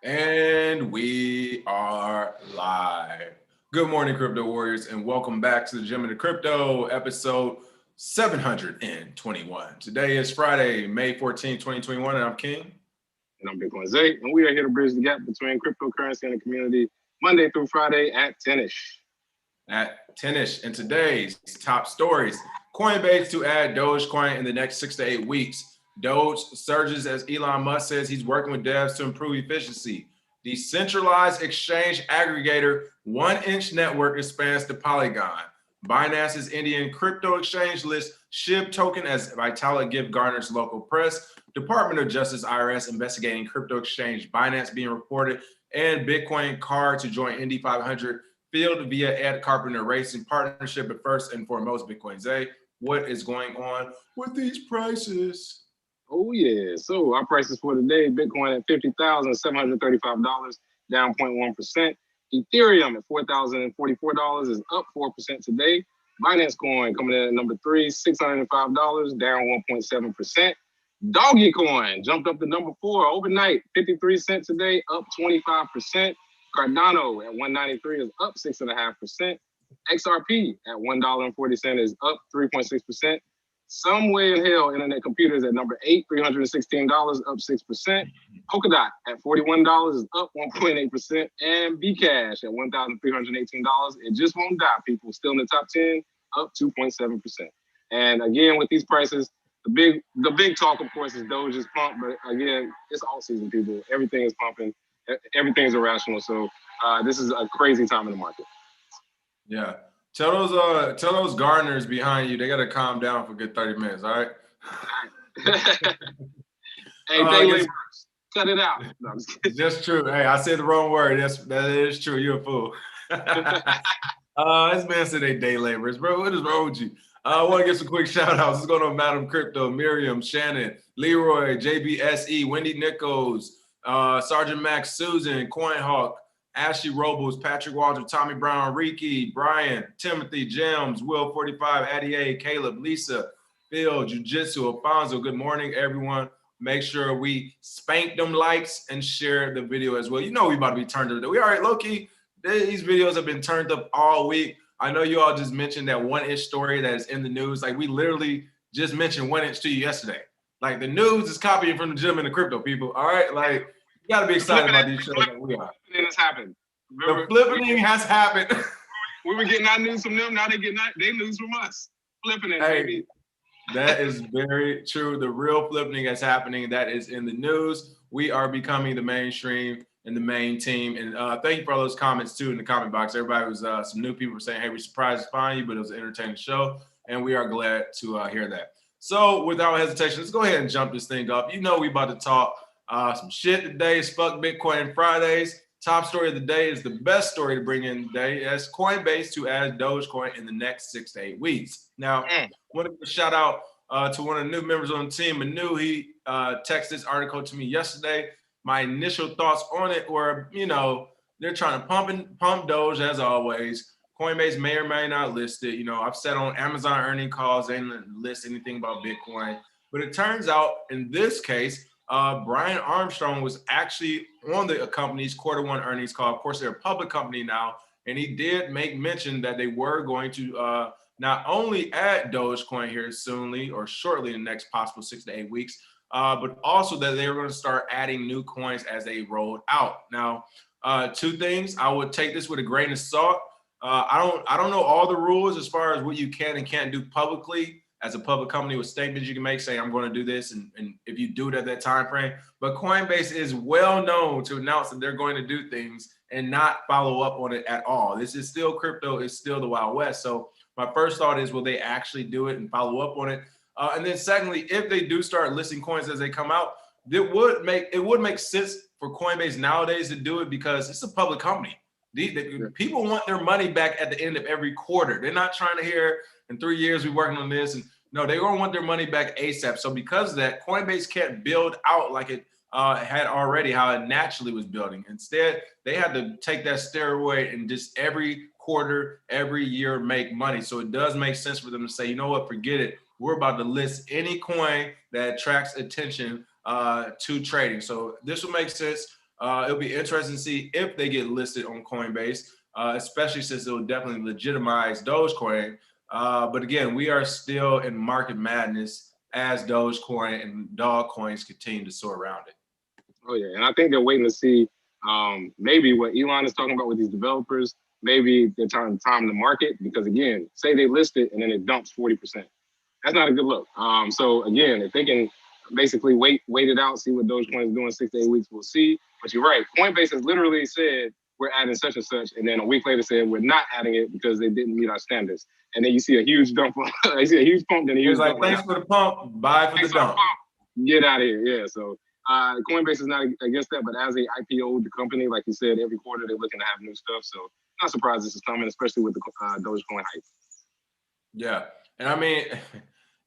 And we are live. Good morning, crypto warriors, and welcome back to the Gym of the Crypto, episode 721. Today is Friday, May 14, 2021, and I'm King. And I'm Bitcoin Zay, and we are here to bridge the gap between cryptocurrency and the community Monday through Friday at 10-ish. At 10-ish. And today's top stories: Coinbase to add Dogecoin in the next 6 to 8 weeks. Doge surges as Elon Musk says he's working with devs to improve efficiency. Decentralized exchange aggregator 1inch network expands to Polygon. Binance's Indian crypto exchange lists SHIB token as Vitalik gift garners local press. Department of Justice IRS investigating crypto exchange Binance being reported, and Bitcoin card to join Indy 500 field via Ed Carpenter Racing partnership. But first and foremost, Bitcoin Zay, what is going on with these prices? Oh, yeah. So our prices for today, Bitcoin at $50,735, down 0.1%. Ethereum at $4,044 is up 4% today. Binance Coin coming in at number 3, $605, down 1.7%. Dogecoin jumped up to number 4 overnight, 53 cents today, up 25%. Cardano at 193 is up 6.5%. XRP at $1.40 is up 3.6%. Some way in hell, Internet Computers at number 8, $316, up 6%. Polkadot at $41 is up 1.8%. And Bcash at $1,318. It just won't die, people. Still in the top 10, up 2.7%. And again, with these prices, the big talk, of course, is Doge is pump. But again, it's all season, people. Everything is pumping. Everything is irrational. So this is a crazy time in the market. Yeah. Tell those gardeners behind you, they gotta calm down for a good 30 minutes, all right? Hey, day laborers, cut it out. No, just true. Hey, I said the wrong word. That is true. You're a fool. This man said they day laborers, bro. What is wrong with you? I want to give some quick shout outs. What's going on, Madam Crypto, Miriam, Shannon, Leroy, JBSE, Wendy Nichols, Sergeant Max, Susan, CoinHawk, Ashley Robles, Patrick Walter, Tommy Brown, Ricky, Brian, Timothy, Gems, Will 45, Addie A, Caleb, Lisa, Phil, Jiu-Jitsu, Alfonso. Good morning, everyone. Make sure we spank them likes and share the video as well. You know we about to be turned up. We already low-key. These videos have been turned up all week. I know you all just mentioned that 1inch story that is in the news. Like, we literally just mentioned 1inch to you yesterday. Like, the news is copying from the Gym and the Crypto, people. All right? Like, you got to be excited about these shows like we are. It has happened. The flipping has happened. We were getting our news from them. Now they getting their news from us. Flipping it, baby. That is very true. The real flipping is happening. That is in the news. We are becoming the mainstream and the main team. And thank you for all those comments, too, in the comment box. Everybody was, some new people were saying, hey, we're surprised to find you, but it was an entertaining show. And we are glad to hear that. So without hesitation, let's go ahead and jump this thing up. You know we about to talk some shit today. It's Fuck Bitcoin Fridays. Top story of the day is the best story to bring in today. That's Coinbase to add Dogecoin in the next 6 to 8 weeks. Now, I want to give a shout out to one of the new members on the team, Manu. He texted this article to me yesterday. My initial thoughts on it were, you know, they're trying to pump Doge as always. Coinbase may or may not list it. You know, I've said on Amazon earning calls, they didn't list anything about Bitcoin. But it turns out in this case, Brian Armstrong was actually on the company's Q1 earnings call. Of course, they're a public company now, and he did make mention that they were going to not only add Dogecoin here soonly or shortly in the next possible 6 to 8 weeks, but also that they were going to start adding new coins as they rolled out. Now, two things. I would take this with a grain of salt. I don't know all the rules as far as what you can and can't do publicly as a public company with statements you can make saying I'm going to do this, and if you do it at that time frame. But Coinbase is well known to announce that they're going to do things and not follow up on it at all. This is still crypto. It's still the Wild West. So my first thought is, will they actually do it and follow up on it? And then secondly, if they do start listing coins as they come out, it would make sense for Coinbase nowadays to do it because it's a public company. People want their money back at the end of every quarter. They're not trying to hear in 3 years we're working on this. And no, they're going to want their money back ASAP. So because of that, Coinbase can't build out like it had already, how it naturally was building. Instead, they had to take that steroid and just every quarter, every year make money. So it does make sense for them to say, you know what, forget it. We're about to list any coin that attracts attention to trading. So this will make sense. It'll be interesting to see if they get listed on Coinbase, especially since it will definitely legitimize Dogecoin. But again, we are still in market madness as Dogecoin and dog coins continue to soar around it. Oh yeah, and I think they're waiting to see maybe what Elon is talking about with these developers. Maybe they're trying to time the market because again, say they list it and then it dumps 40%. That's not a good look. So again, if they can basically wait it out, see what Dogecoin is doing 6 to 8 weeks, we'll see. But you're right, Coinbase has literally said we're adding such and such, and then a week later said we're not adding it because they didn't meet our standards. And then you see a huge dump. You see a huge pump. Then he's like, thanks for the pump, bye for the dump. Get out of here. Yeah. So Coinbase is not against that, but as a IPO company, like you said, every quarter they're looking to have new stuff. So not surprised this is coming, especially with the Dogecoin hype. Yeah, and I mean,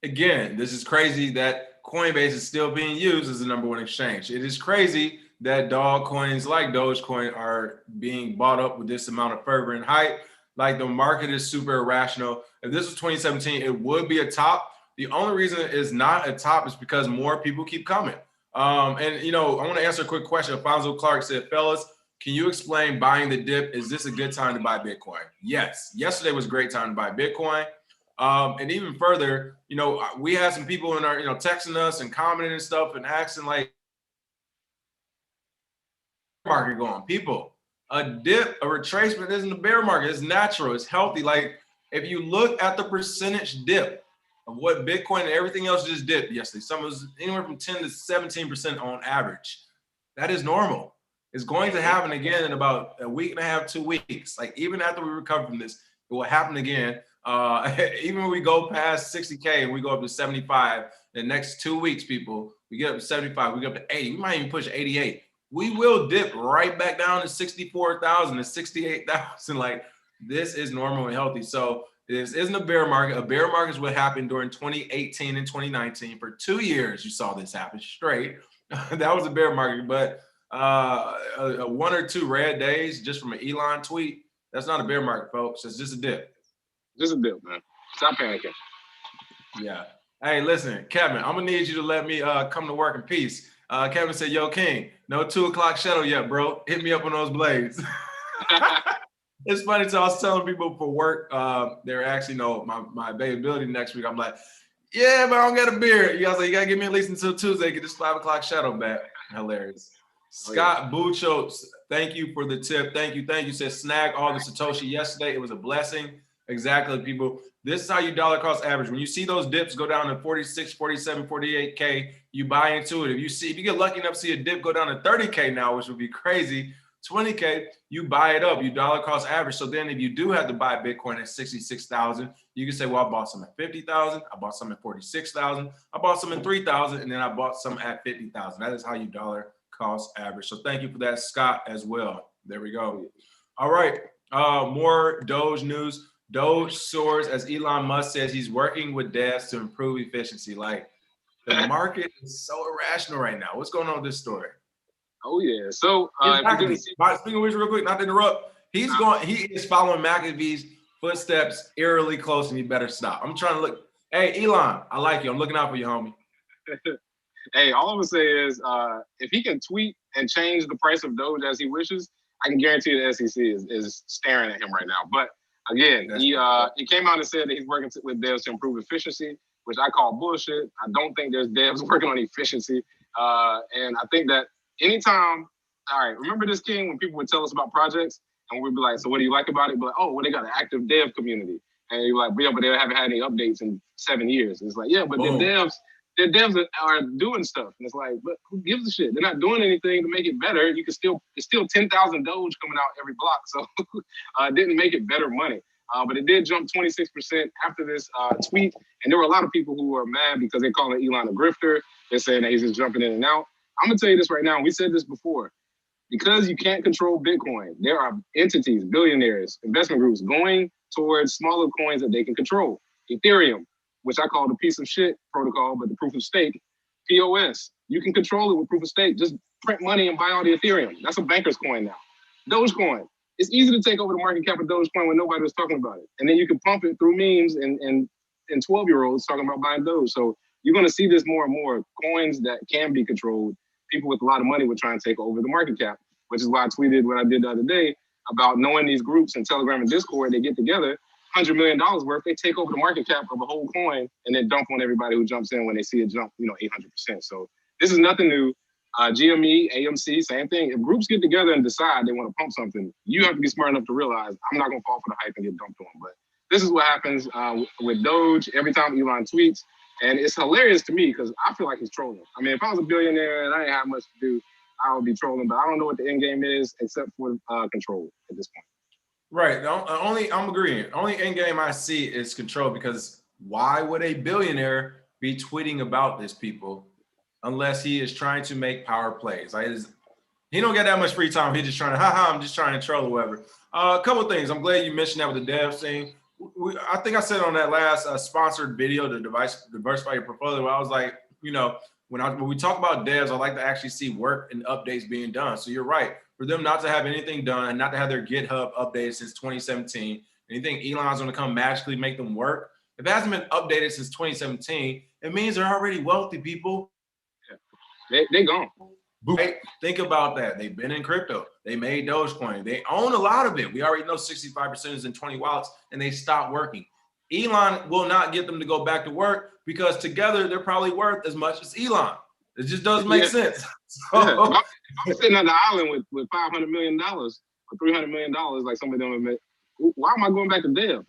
again, this is crazy that Coinbase is still being used as the #1 exchange. It is crazy that dog coins like Dogecoin are being bought up with this amount of fervor and hype. Like the market is super irrational. If this was 2017, it would be a top. The only reason it's not a top is because more people keep coming. And you know, I want to answer a quick question. Alfonso Clark said, fellas, can you explain buying the dip? Is this a good time to buy Bitcoin? Yes. Yesterday was a great time to buy Bitcoin. And even further, you know, we had some people in our, you know, texting us and commenting and stuff and asking like, market going. People, a dip, a retracement isn't a bear market. It's natural. It's healthy. Like if you look at the percentage dip of what Bitcoin and everything else just dipped yesterday, some was anywhere from 10 to 17% on average. That is normal. It's going to happen again in about a week and a half, 2 weeks. Like even after we recover from this, it will happen again. Even when we go past 60K and we go up to 75, the next 2 weeks, people, we get up to 75, we get up to 80, we might even push 88. We will dip right back down to 64,000 to 68,000. Like this is normal and healthy. So this isn't a bear market. A bear market is what happened during 2018 and 2019. For 2 years, you saw this happen straight. That was a bear market, but a 1 or 2 red days just from an Elon tweet, that's not a bear market, folks. It's just a dip. Just a dip, man. Stop panicking. Yeah. Hey, listen, Kevin, I'm gonna need you to let me come to work in peace. Kevin said, yo, King, no 2 o'clock shadow yet, bro. Hit me up on those blades. It's funny, so I was telling people for work, they're actually, my availability next week. I'm like, yeah, but I don't got a beard. You guys like, you gotta give me at least until Tuesday, get this 5 o'clock shadow back. Hilarious. Scott Bucho, thank you for the tip. Thank you. Said snag all the Satoshi yesterday. It was a blessing. Exactly, people. This is how you dollar cost average. When you see those dips go down to 46, 47, 48K, you buy into it. If you get lucky enough to see a dip go down to 30K now, which would be crazy, 20K, you buy it up, you dollar cost average. So then if you do have to buy Bitcoin at 66,000, you can say, well, I bought some at 50,000, I bought some at 46,000, I bought some at 3,000, and then I bought some at 50,000. That is how you dollar cost average. So thank you for that, Scott, as well. There we go. All right, more Doge news. Doge soars as Elon Musk says he's working with devs to improve efficiency. Like the market is so irrational right now. What's going on with this story? Oh yeah. So speaking of which, real quick, not to interrupt, he is following McAfee's footsteps eerily close, and he better stop. I'm trying to look. Hey, Elon, I like you. I'm looking out for you, homie. Hey, all I'm gonna say is if he can tweet and change the price of Doge as he wishes, I can guarantee the SEC is staring at him right now. But again, he came out and said that he's working with devs to improve efficiency, which I call bullshit. I don't think there's devs working on efficiency. And I think that anytime, all right, remember this, King, when people would tell us about projects and we'd be like, so what do you like about it? But oh, well, they got an active dev community. And you're like, yeah, but they haven't had any updates in 7 years. And it's like, yeah, but the devs are doing stuff. And it's like, but who gives a shit? They're not doing anything to make it better. It's still 10,000 Doge coming out every block. So it didn't make it better money. But it did jump 26% after this tweet. And there were a lot of people who were mad because they're calling Elon a grifter. They're saying that he's just jumping in and out. I'm gonna tell you this right now. We said this before. Because you can't control Bitcoin, there are entities, billionaires, investment groups going towards smaller coins that they can control. Ethereum, which I call the piece of shit protocol, but the proof of stake. POS, you can control it with proof of stake. Just print money and buy all the Ethereum. That's a banker's coin now. Dogecoin, it's easy to take over the market cap of Dogecoin when nobody was talking about it. And then you can pump it through memes and 12-year-olds talking about buying Doge. So you're gonna see this more and more, coins that can be controlled. people with a lot of money would try and take over the market cap, which is why I tweeted what I did the other day about knowing these groups in Telegram and Discord. They get together, $100 million worth, they take over the market cap of a whole coin and then dump on everybody who jumps in when they see it jump, 800%. So this is nothing new. GME, AMC, same thing. If groups get together and decide they want to pump something, you have to be smart enough to realize I'm not going to fall for the hype and get dumped on. But this is what happens with Doge every time Elon tweets. And it's hilarious to me because I feel like he's trolling. I mean, if I was a billionaire and I didn't have much to do, I would be trolling. But I don't know what the end game is except for control at this point. Right. I'm agreeing. Only end game I see is control, because why would a billionaire be tweeting about this, people, unless he is trying to make power plays? He don't get that much free time. He's just trying to, I'm just trying to troll or whatever. A couple of things. I'm glad you mentioned that with the dev thing. I think I said on that last sponsored video, the diversify your portfolio, I was like, when we talk about devs, I like to actually see work and updates being done. So you're right. For them not to have anything done and not to have their GitHub updated since 2017, and you think Elon's going to come magically make them work? If it hasn't been updated since 2017, it means they're already wealthy, people. Yeah. They gone. Right? Think about that. They've been in crypto. They made Dogecoin. They own a lot of it. We already know 65% is in 20 wallets, and they stopped working. Elon will not get them to go back to work because together they're probably worth as much as Elon. It just doesn't make sense. So, yeah. I'm sitting on the island with $500 million or $300 million, like some of them admit. Why am I going back to dev?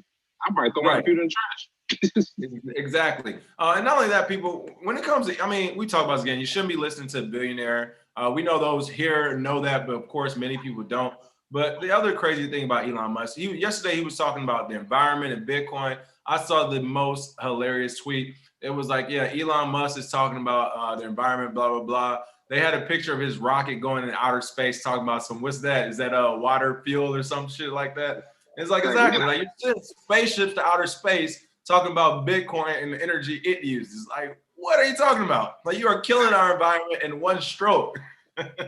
I probably throw my computer in the trash. Exactly. And not only that, people, when it comes to, we talk about this again, you shouldn't be listening to a billionaire. We know those here know that, but of course, many people don't. But the other crazy thing about Elon Musk, yesterday he was talking about the environment and Bitcoin. I saw the most hilarious tweet. It was like, yeah, Elon Musk is talking about the environment, blah, blah, blah. They had a picture of his rocket going in outer space, talking about what's that? Is that water fuel or some shit like that? It's like, exactly, like you're sending spaceships to outer space talking about Bitcoin and the energy it uses. Like, what are you talking about? Like, you are killing our environment in one stroke.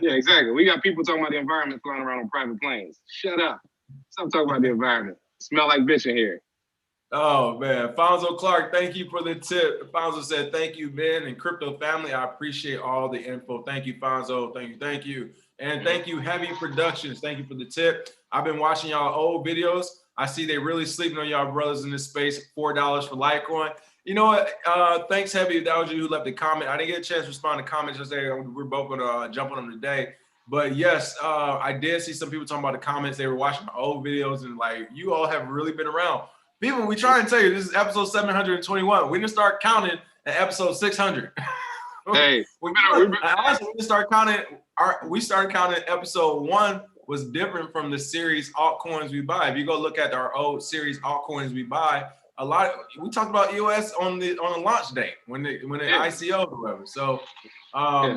Yeah, exactly. We got people talking about the environment flying around on private planes. Shut up. Stop talking about the environment. Smell like bitch in here. Oh, man. Fonzo Clark, thank you for the tip. Fonzo said, thank you, Ben and Crypto Family. I appreciate all the info. Thank you, Fonzo. Thank you. And thank you, Heavy Productions. Thank you for the tip. I've been watching y'all old videos. I see they really sleeping on y'all brothers in this space. $4 for Litecoin. You know what? Thanks, Heavy. That was you who left the comment. I didn't get a chance to respond to comments yesterday. We're both going to jump on them today. But yes, I did see some people talking about the comments. They were watching my old videos, and like, you all have really been around. People, we try and tell you, this is episode 721. We didn't start counting at episode 600. Hey, we started counting episode 1 was different from the series altcoins we buy. If you go look at our old series altcoins we buy, we talked about EOS on the launch date when the ICO or whatever. So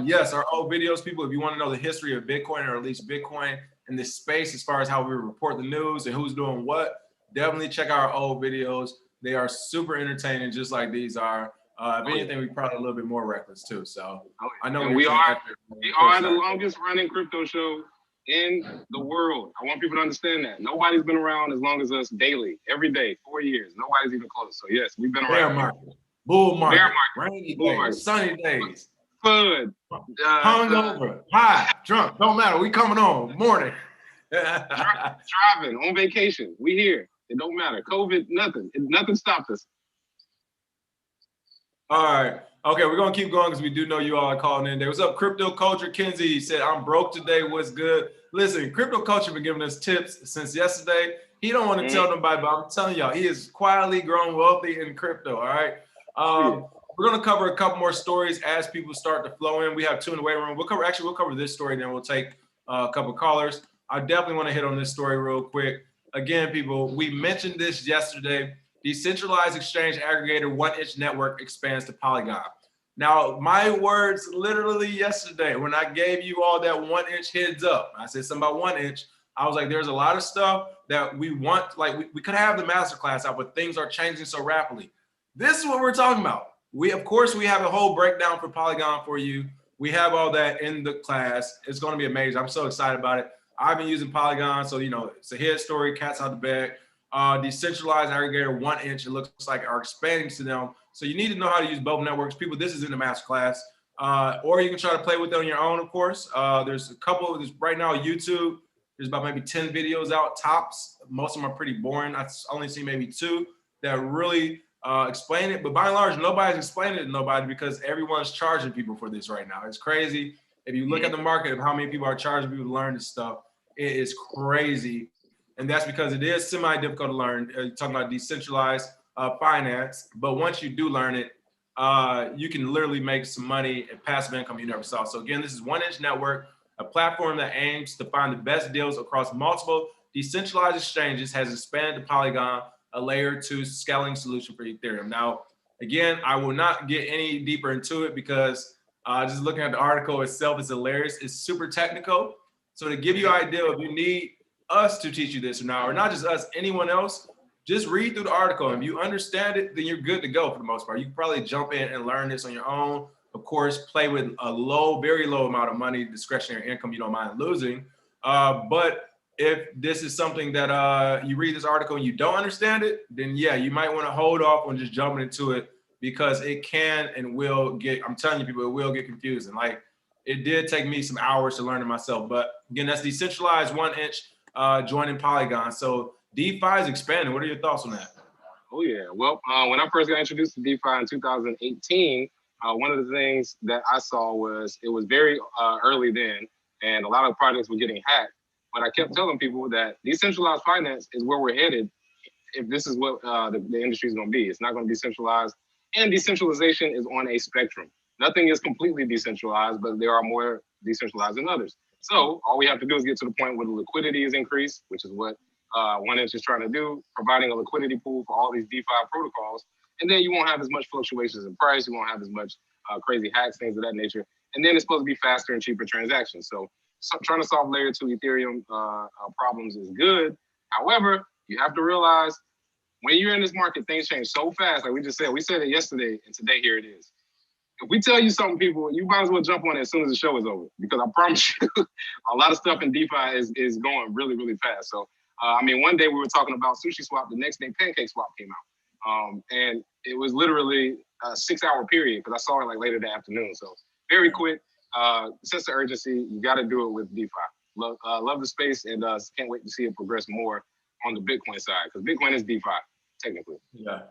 yes, our old videos, people, if you want to know the history of Bitcoin, or at least Bitcoin in this space as far as how we report the news and who's doing what, definitely check out our old videos. They are super entertaining, just like these are. If anything, we're probably a little bit more reckless too. So I know we are the longest running crypto show in the world. I want people to understand that. Nobody's been around as long as us daily, every day, 4 years. Nobody's even close. So yes, we've been around. Bear market, bull market, bear market, rainy days, sunny days, fun, hungover, high, drunk, don't matter. We coming on morning. Driving, on vacation. We here. It don't matter. COVID, nothing stopped us. All right. Okay, we're going to keep going because we do know you all are calling in there. What's up, Crypto Culture? Kenzie said, I'm broke today. What's good? Listen, Crypto Culture been giving us tips since yesterday. He don't want to tell nobody, but I'm telling y'all, he is quietly grown wealthy in crypto, all right? We're going to cover a couple more stories as people start to flow in. We have 2 in the waiting room. We'll cover this story, then we'll take a couple callers. I definitely want to hit on this story real quick. Again, people, we mentioned this yesterday. Decentralized exchange aggregator 1inch network expands to Polygon. Now, my words literally yesterday when I gave you all that 1inch heads up, I said something about 1inch. I was like, there's a lot of stuff that we want, like we could have the masterclass out, but things are changing so rapidly. This is what we're talking about. Of course, we have a whole breakdown for Polygon for you. We have all that in the class. It's going to be amazing. I'm so excited about it. I've been using Polygon, so it's a hit story, cat's out the bag. Decentralized aggregator 1inch, it looks like are expanding to them. So you need to know how to use both networks. People, this is in the master class. or you can try to play with it on your own, of course. There's a couple, right now YouTube, there's about maybe 10 videos out tops. Most of them are pretty boring. I've only seen maybe 2 that really explain it. But by and large, nobody's explaining it to nobody because everyone's charging people for this right now. It's crazy. If you look at the market of how many people are charging people to learn this stuff, it is crazy. And that's because it is semi-difficult to learn. You're talking about decentralized finance. But once you do learn it, you can literally make some money and passive income you never saw. So again, this is 1inch Network, a platform that aims to find the best deals across multiple decentralized exchanges, has expanded to Polygon, a layer 2 scaling solution for Ethereum. Now, again, I will not get any deeper into it because just looking at the article itself is hilarious. It's super technical. So to give you an idea, if you need us to teach you this or not just us, anyone else, just read through the article. If you understand it, then you're good to go for the most part. You can probably jump in and learn this on your own. Of course, play with a low, very low amount of money, discretionary income you don't mind losing. But if this is something that you read this article and you don't understand it, then yeah, you might want to hold off on just jumping into it because it can and will get, I'm telling you people, it will get confusing. Like it did take me some hours to learn it myself. But again, that's decentralized 1inch joining Polygon. So DeFi is expanding. What are your thoughts on that? Oh yeah. Well, when I first got introduced to DeFi in 2018, one of the things that I saw was it was very early then, and a lot of projects were getting hacked. But I kept telling people that decentralized finance is where we're headed if this is what the industry is going to be. It's not going to be centralized, and decentralization is on a spectrum. Nothing is completely decentralized, but there are more decentralized than others. So all we have to do is get to the point where the liquidity is increased, which is what 1inch is trying to do, providing a liquidity pool for all these DeFi protocols. And then you won't have as much fluctuations in price. You won't have as much crazy hacks, things of that nature. And then it's supposed to be faster and cheaper transactions. So trying to solve layer 2 Ethereum problems is good. However, you have to realize when you're in this market, things change so fast. Like we just said, we said it yesterday, and today here it is. If we tell you something, people, you might as well jump on it as soon as the show is over, because I promise you, a lot of stuff in DeFi is going really, really fast. So, I mean, one day we were talking about Sushi Swap. The next day, Pancake Swap came out. And it was literally a 6-hour period because I saw it like later that afternoon. So very quick, sense of urgency. You got to do it with DeFi. Love the space, and can't wait to see it progress more on the Bitcoin side, because Bitcoin is DeFi. Technically. Yeah.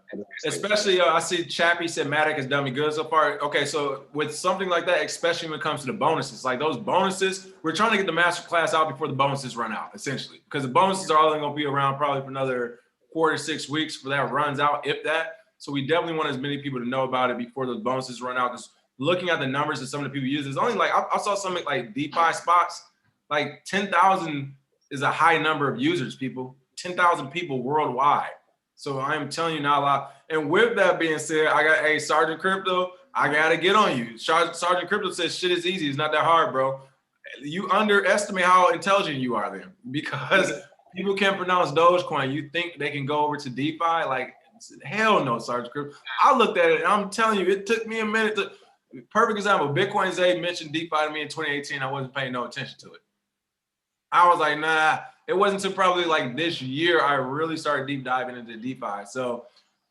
Especially, I see Chappie said Matic has done me good so far. Okay, so with something like that, especially when it comes to the bonuses, like those bonuses, we're trying to get the master class out before the bonuses run out, essentially, because the bonuses are only going to be around probably for another 4 to 6 weeks for that runs out, if that. So we definitely want as many people to know about it before those bonuses run out. Just looking at the numbers that some of the people use, it's only like I saw something like DeFi spots, like 10,000 is a high number of users, people, 10,000 people worldwide. So I am telling you not a lot. And with that being said, I got, hey, Sergeant Crypto, I got to get on you. Sergeant Crypto says shit is easy. It's not that hard, bro. You underestimate how intelligent you are then, because people can't pronounce Dogecoin. You think they can go over to DeFi? Like, hell no, Sergeant Crypto. I looked at it and I'm telling you, it took me a minute to, perfect example, Bitcoin Zay mentioned DeFi to me in 2018. I wasn't paying no attention to it. I was like, nah. It wasn't until probably like this year I really started deep diving into DeFi. So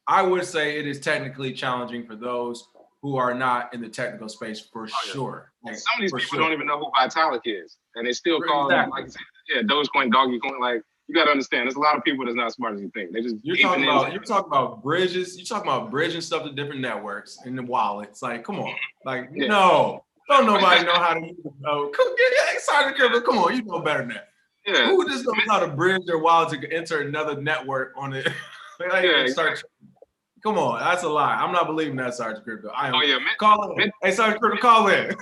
I would say it is technically challenging for those who are not in the technical space for sure. Like, some of these people don't even know who Vitalik is, and they still call them, like, yeah, Dogecoin, Dogecoin. Like, you got to understand, there's a lot of people that's not as smart as you think. They just you're talking about bridges. You're talking about bridging stuff to different networks and the wallets. Like, come on, like no, don't nobody know how to use it. Oh, Sergeant Crypto, come on, you know better than that. Yeah. Who just knows how to bridge their wallet to enter another network on it? Come on, that's a lie. I'm not believing that, Sergeant Crypto. I am. Call in. Hey, Sergeant Crypto, call in.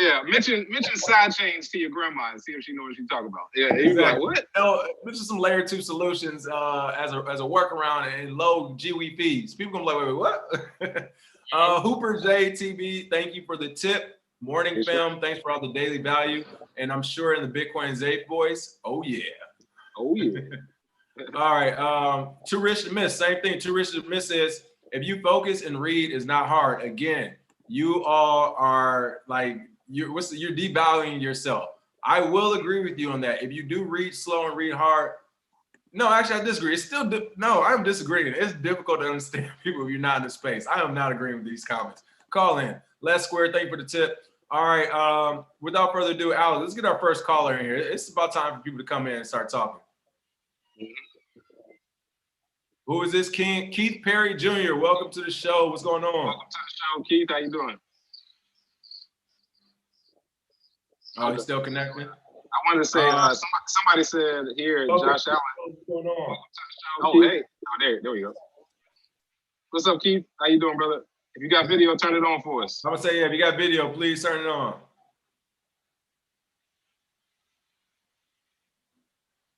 Yeah. Mention side chains to your grandma and see if she knows what she's talking about. Yeah, exactly. Like, what? Mention some layer 2 solutions as a workaround and low GWE fees. People gonna be like, wait, what? Hooper JTB, thank you for the tip. Morning, fam. Thanks for all the daily value. And I'm sure in the Bitcoin Zay voice, oh yeah. Oh yeah. All right. Too rich to miss. Same thing. Too rich to miss is if you focus and read is not hard. Again, you all are like you're devaluing yourself. I will agree with you on that. If you do read slow and read hard, no, actually I disagree. It's still no, I'm disagreeing. It's difficult to understand people if you're not in the space. I am not agreeing with these comments. Call in. Less Square, thank you for the tip. All right, without further ado, Alex, let's get our first caller in here. It's about time for people to come in and start talking. Who is this? Keith Perry Jr. Welcome to the show. What's going on? Welcome to the show, Keith. How you doing? Oh, he's still connected. I wanted to say, somebody said here, okay. Josh Allen. What's going on? Oh, hey. Oh, there we go. What's up, Keith? How you doing, brother? If you got video, turn it on for us. I'm gonna say, yeah, if you got video, please turn it on.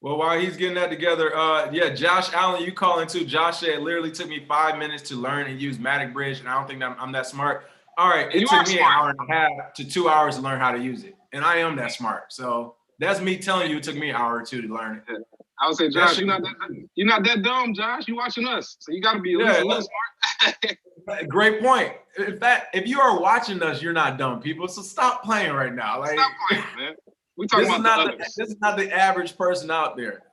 Well, while he's getting that together, yeah, Josh Allen, you calling too. Josh said it literally took me 5 minutes to learn and use Matic Bridge, and I don't think I'm that smart. All right, it took me an hour and a half to 2 hours to learn how to use it, and I am that smart. So that's me telling you it took me an hour or two to learn it. I would say, Josh, you're not that dumb, Josh. You watching us, so you got to be at least a little smart. Great point. If you are watching us, you're not dumb, people. So stop playing right now. Like, stop playing, man. We talking about this is not the average person out there.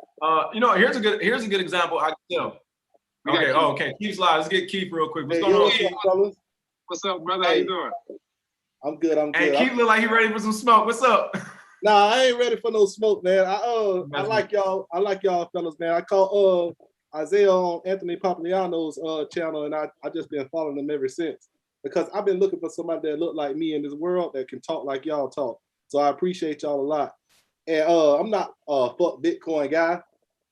You know, here's a good example I can tell. Okay, okay. Keith's live. Let's get Keith real quick. What's going on, Keith? What's up, brother? How you doing? I'm good. I'm good. And Keith look like he ready for some smoke. What's up? Nah, I ain't ready for no smoke, man. I like y'all. I like y'all fellas, man. I call Isaiah on Anthony Papagliano's channel, and I just been following them ever since, because I've been looking for somebody that look like me in this world that can talk like y'all talk. So I appreciate y'all a lot. And I'm not a fuck Bitcoin guy.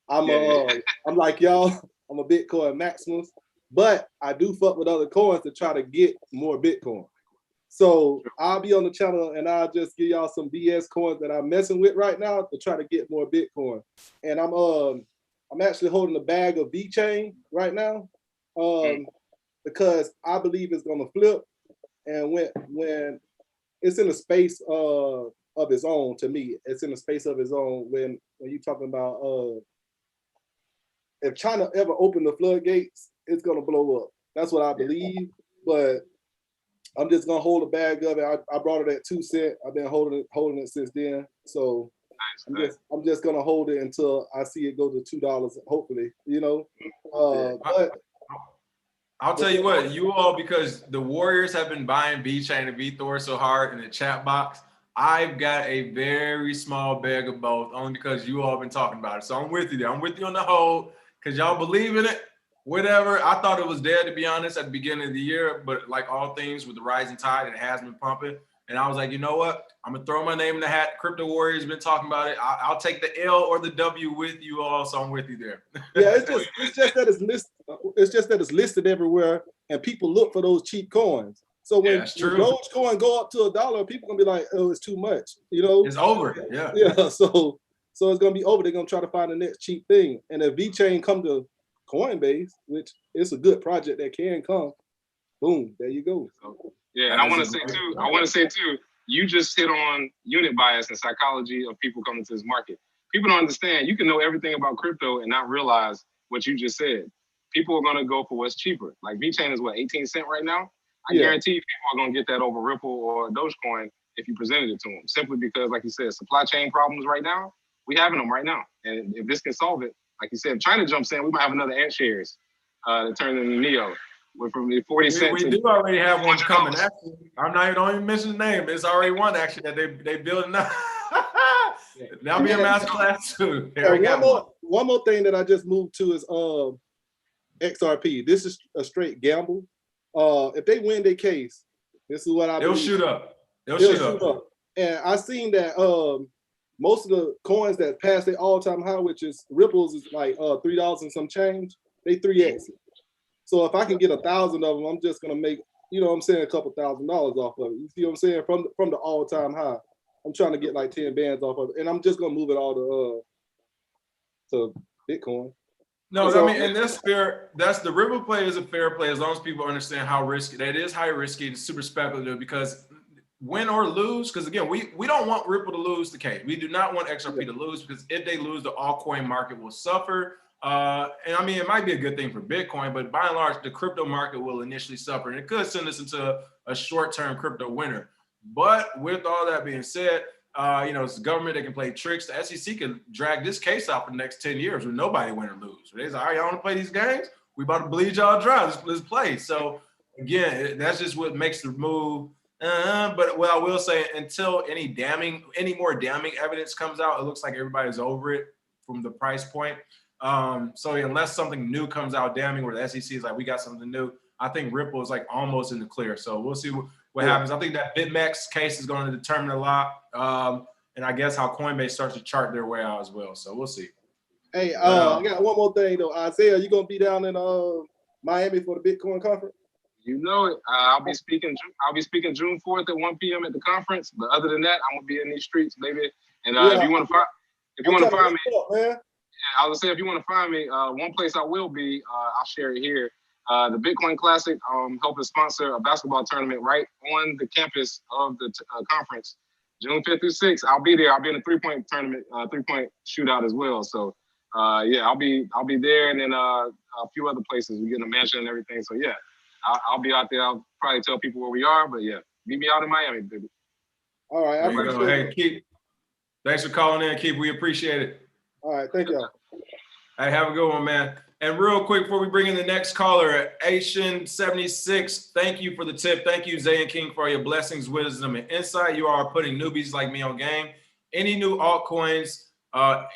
I'm like y'all. I'm a Bitcoin maximalist, but I do fuck with other coins to try to get more Bitcoin. So I'll be on the channel and I'll just give y'all some BS coins that I'm messing with right now to try to get more Bitcoin. And I'm actually holding a bag of VeChain right now, because I believe it's gonna flip. And when it's in a space of its own, to me, it's in a space of its own. When you're talking about if China ever open the floodgates, it's gonna blow up. That's what I believe. But I'm just gonna hold a bag of it. I brought it at 2 cents. I've been holding it since then. So I'm just gonna hold it until I see it go to $2, hopefully. You know. But I'll tell you what, you all, because the Warriors have been buying VeChain and VThor so hard in the chat box, I've got a very small bag of both, only because you all have been talking about it. So I'm with you there. I'm with you on the hold, because y'all believe in it. Whatever. I thought it was dead, to be honest, at the beginning of the year, but like all things with the rising tide, it has been pumping. And I was like, you know what? I'm gonna throw my name in the hat. Crypto Warriors been talking about it. I'll take the L or the W with you all, so I'm with you there. Yeah, it's just that it's listed. It's just that it's listed everywhere, and people look for those cheap coins. So when Dogecoin go up to $1, people gonna be like, oh, it's too much. You know, it's over. Yeah. Yeah. So it's gonna be over. They're gonna try to find the next cheap thing. And if VeChain come to Coinbase, which is a good project that can come, boom, there you go. Yeah, and I want to say too, you just hit on unit bias and psychology of people coming to this market. People don't understand. You can know everything about crypto and not realize what you just said. People are gonna go for what's cheaper. Like VeChain is what, 18 cents right now? I guarantee people are gonna get that over Ripple or Dogecoin if you presented it to them. Simply because, like you said, supply chain problems right now, we having them right now. And if this can solve it, like you said, if China jumps in, we might have another ant shares to turn into Neo. Went from 40 cents. We do already have one coming. Actually, don't even mention the name. It's already one actually that they building up. That'll be a master class too. One more thing that I just moved to is XRP. This is a straight gamble. If they win their case, this is what I believe. They'll shoot up. They'll shoot up. And I seen that most of the coins that passed their all-time high, which is Ripple's, is like $3 and some change. They 3x. So if I can get 1,000 of them, I'm just gonna make, you know what I'm saying, a couple $1,000 off of it. You see what I'm saying? From the all-time high. I'm trying to get like 10 bands off of it, and I'm just gonna move it all to Bitcoin. No, so, I mean, and that's fair. That's the Ripple play is a fair play as long as people understand how risky that is. High risky and super speculative, because win or lose, because again, we don't want Ripple to lose the case. We do not want XRP to lose, because if they lose, the altcoin market will suffer. And I mean, it might be a good thing for Bitcoin, but by and large, the crypto market will initially suffer, and it could send us into a short-term crypto winter. But with all that being said, you know, it's the government that can play tricks. The SEC can drag this case out for the next 10 years with nobody win or lose. They're like, all right, y'all want to play these games? We about to bleed y'all dry. Let's play. So again, that's just what makes the move But what I will say, until any more damning evidence comes out, it looks like everybody's over it from the price point. So unless something new comes out damning, where the SEC is like, we got something new, I think Ripple is like almost in the clear. So we'll see what happens. I think that BitMEX case is going to determine a lot. And I guess how Coinbase starts to chart their way out as well. So we'll see. Hey, I got one more thing though. Isaiah, you gonna be down in Miami for the Bitcoin conference? You know it. I'll be speaking. I'll be speaking June 4th at 1 p.m. at the conference. But other than that, I'm gonna be in these streets, baby. And if you want to find me, yeah, I was say if you want to find me, one place I will be. I'll share it here. The Bitcoin Classic, helping sponsor a basketball tournament right on the campus of the conference, June 5th through 6th. I'll be there. I'll be in a 3-point tournament, 3-point shootout as well. So, yeah, I'll be there, and then a few other places. We get in a mansion and everything. So yeah, I'll be out there. I'll probably tell people where we are, but yeah, meet me out in Miami, baby. All right, I appreciate it. Hey, Keith, thanks for calling in, Keith. We appreciate it. All right, thank you. Hey, have a good one, man. And real quick, before we bring in the next caller, Asian76, thank you for the tip. Thank you, Zay and King, for your blessings, wisdom, and insight. You are putting newbies like me on game. Any new altcoins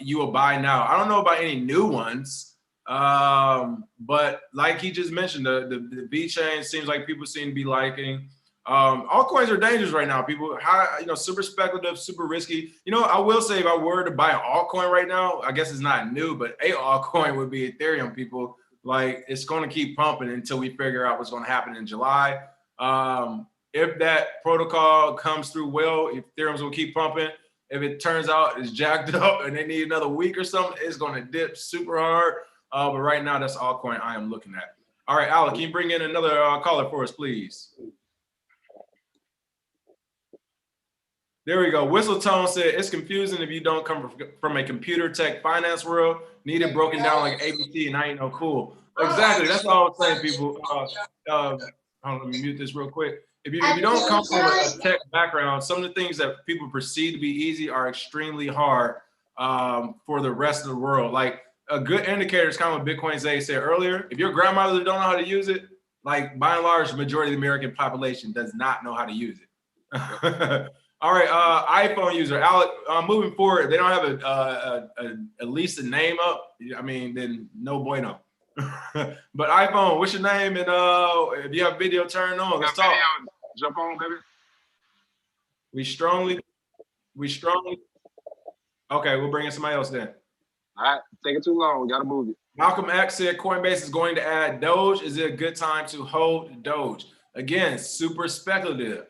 you will buy now. I don't know about any new ones, but like he just mentioned, the V chain seems like people seem to be liking. Altcoins are dangerous right now. People, super speculative, super risky. I will say if I were to buy an altcoin right now, I guess it's not new, but a altcoin would be Ethereum. People, like, it's going to keep pumping until we figure out what's going to happen in July. If that protocol comes through well, Ethereum's going to keep pumping. If it turns out it's jacked up and they need another week or something, it's going to dip super hard. But right now, that's altcoin I am looking at. All right, Alec, can you bring in another caller for us, please? There we go. Whistletone said, it's confusing if you don't come from a computer tech finance world. Need it broken down like ABC, and I ain't no cool. Exactly. That's all I was saying, people. Hold on, let me mute this real quick. If you don't come from a tech background, some of the things that people perceive to be easy are extremely hard for the rest of the world. Like a good indicator is kind of what Bitcoin Zay said earlier. If your grandmother don't know how to use it, like by and large, the majority of the American population does not know how to use it. All right, iPhone user, Alec, moving forward, they don't have at least a name up. I mean, then no bueno. But iPhone, what's your name? And if you have video turned on, let's talk. Jump on, baby. We strongly. Okay, we'll bring in somebody else then. All right, taking too long. We got to move it. Malcolm X said Coinbase is going to add Doge. Is it a good time to hold Doge? Again, super speculative.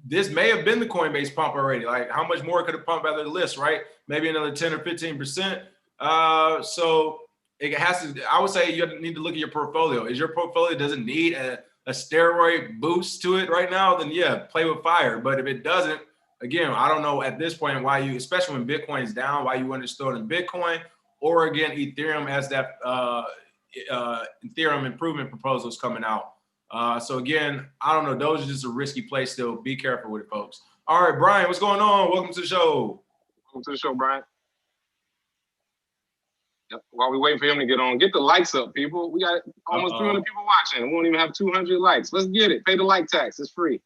This may have been the Coinbase pump already. Like, how much more could it pump out of the list, right? Maybe another 10 or 15%. So it has to, I would say you need to look at your portfolio. Is your portfolio, does it need a steroid boost to it right now? Then yeah, play with fire. But if it doesn't, again, I don't know at this point why you, especially when Bitcoin is down, why you want to store it in Bitcoin or again, Ethereum as that Ethereum improvement proposal is coming out. So again, I don't know. Doge is just a risky place still. Be careful with it, folks. All right, Brian, what's going on? Welcome to the show. Welcome to the show, Brian. Yep. While we wait for him to get on, get the likes up, people. We got almost 300 people watching. We won't even have 200 likes. Let's get it. Pay the like tax. It's free.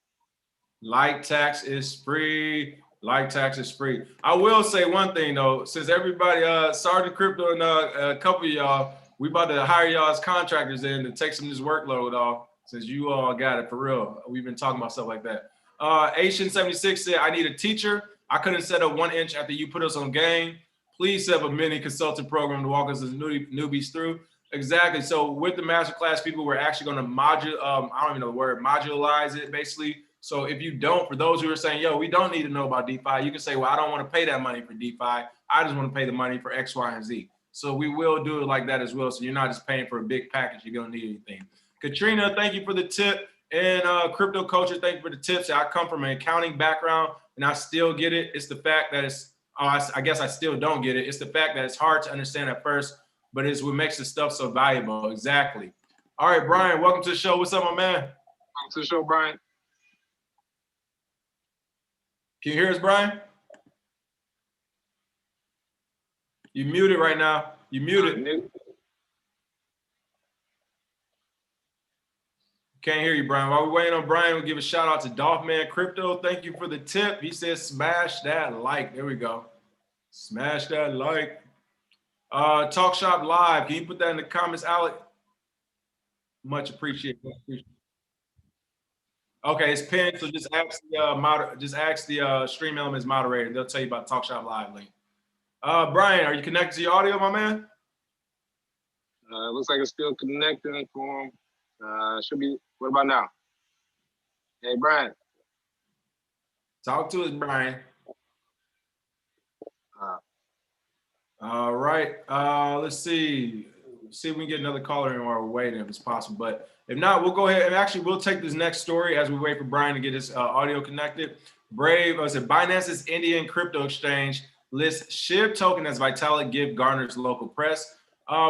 Like tax is free. Like tax is free. I will say one thing though, since everybody, Sergeant Crypto and a couple of y'all, we about to hire y'all as contractors in to take some of this workload off. Since you all got it for real. We've been talking about stuff like that. Asian76 said, I need a teacher. I couldn't set up 1 inch after you put us on game. Please set up a mini consulting program to walk us as newbies through. Exactly. So with the masterclass people, we're actually going to I don't even know the word, modularize it basically. So if you don't, for those who are saying, yo, we don't need to know about DeFi, you can say, well, I don't want to pay that money for DeFi. I just want to pay the money for X, Y, and Z. So we will do it like that as well. So you're not just paying for a big package. You're going to need anything. Katrina, thank you for the tip. And Crypto Culture, thank you for the tips. I come from an accounting background and I still get it. It's the fact that it's, I guess I still don't get it. It's the fact that it's hard to understand at first, but it's what makes the stuff so valuable. Exactly. All right, Brian, welcome to the show. What's up, my man? Welcome to the show, Brian. Can you hear us, Brian? You muted right now. You muted. Can't hear you, Brian. While we're waiting on Brian, we'll give a shout out to Dolphman Crypto. Thank you for the tip. He says smash that like. There we go. Smash that like. Talk Shop Live. Can you put that in the comments, Alec? Much appreciated. Okay, it's pinned. So just ask the Stream Elements moderator. They'll tell you about Talk Shop Live link. Brian, are you connected to your audio, my man? Looks like it's still connecting for him. Should be. What about now? Hey, Brian. Talk to us, Brian. All right. Let's see. See if we can get another caller in while we're waiting, if it's possible. But if not, we'll go ahead and actually we'll take this next story as we wait for Brian to get his audio connected. Binance's Indian crypto exchange lists SHIB token as Vitalik gift garners local press.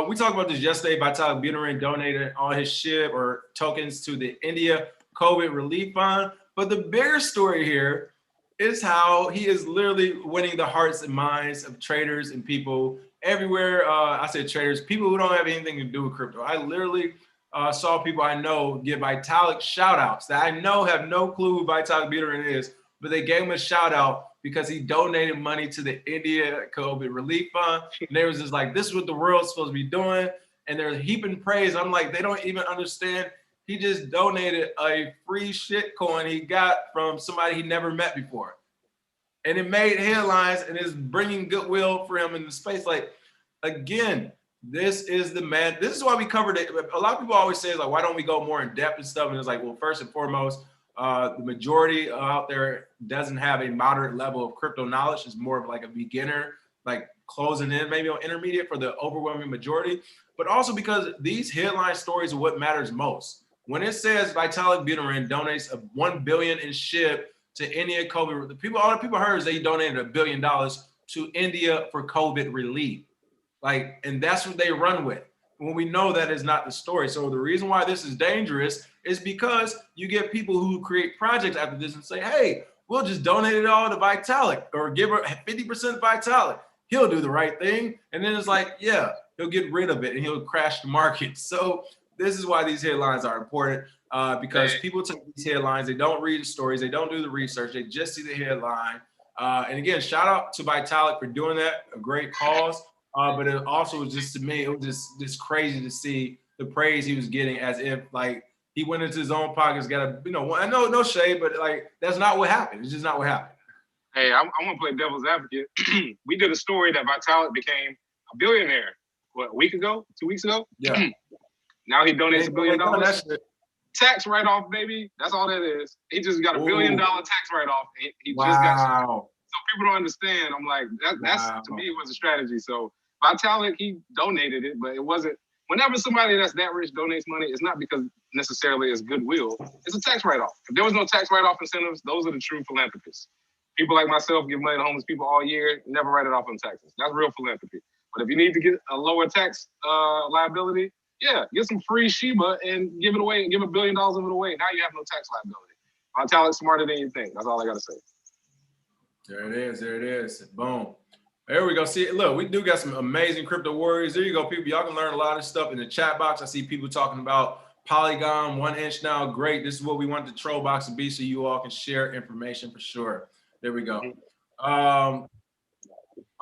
We talked about this yesterday. Vitalik Buterin donated all his SHIB or tokens to the India COVID relief fund. But the bigger story here is how he is literally winning the hearts and minds of traders and people everywhere. I said traders, people who don't have anything to do with crypto. I literally saw people I know give Vitalik shout outs that I know have no clue who Vitalik Buterin is, but they gave him a shout out because he donated money to the India COVID relief fund. And they was just like, this is what the world's supposed to be doing. And they're heaping praise. I'm like, they don't even understand. He just donated a free shit coin he got from somebody he never met before. And it made headlines and is bringing goodwill for him in the space. Like, again, this is the man. This is why we covered it. A lot of people always say, like, why don't we go more in depth and stuff? And it's like, well, first and foremost, the majority out there doesn't have a moderate level of crypto knowledge. It's more of like a beginner, like closing in maybe on intermediate for the overwhelming majority. But also because these headline stories are what matters most. When it says Vitalik Buterin donates $1 billion in SHIB to India COVID, all the people heard is they donated $1 billion to India for COVID relief. Like, and that's what they run with. When we know that is not the story. So the reason why this is dangerous is because you get people who create projects after this and say, hey, we'll just donate it all to Vitalik or give her 50% Vitalik. He'll do the right thing. And then it's like, yeah, he'll get rid of it and he'll crash the market. So this is why these headlines are important because people take these headlines, they don't read the stories, they don't do the research, they just see the headline. And again, shout out to Vitalik for doing that, a great cause. But it also was just, to me, it was just crazy to see the praise he was getting as if like he went into his own pockets, got a, I know no shade, but like that's not what happened. It's just not what happened. Hey, I'm gonna play devil's advocate. We did a story that Vitalik became a billionaire, what, a week ago, 2 weeks ago? Yeah. Now he donates $1 billion. Tax write-off, baby. That's all that is. He just got $1 billion tax write-off. He just got so people don't understand. I'm like, that's to me, it was a strategy. So Vitalik, he donated it, but it wasn't. Whenever somebody that's that rich donates money, it's not because necessarily it's goodwill. It's a tax write-off. If there was no tax write-off incentives, those are the true philanthropists. People like myself give money to homeless people all year, never write it off on taxes. That's real philanthropy. But if you need to get a lower tax liability, yeah, get some free SHIB and give it away and give $1 billion of it away. Now you have no tax liability. Vitalik's smarter than you think. That's all I got to say. There it is. There it is. Boom. There we go. See, look, we do got some amazing crypto warriors. There you go, people. Y'all can learn a lot of stuff in the chat box. I see people talking about Polygon, 1 inch now. Great. This is what we want the troll box to be so you all can share information for sure. There we go. All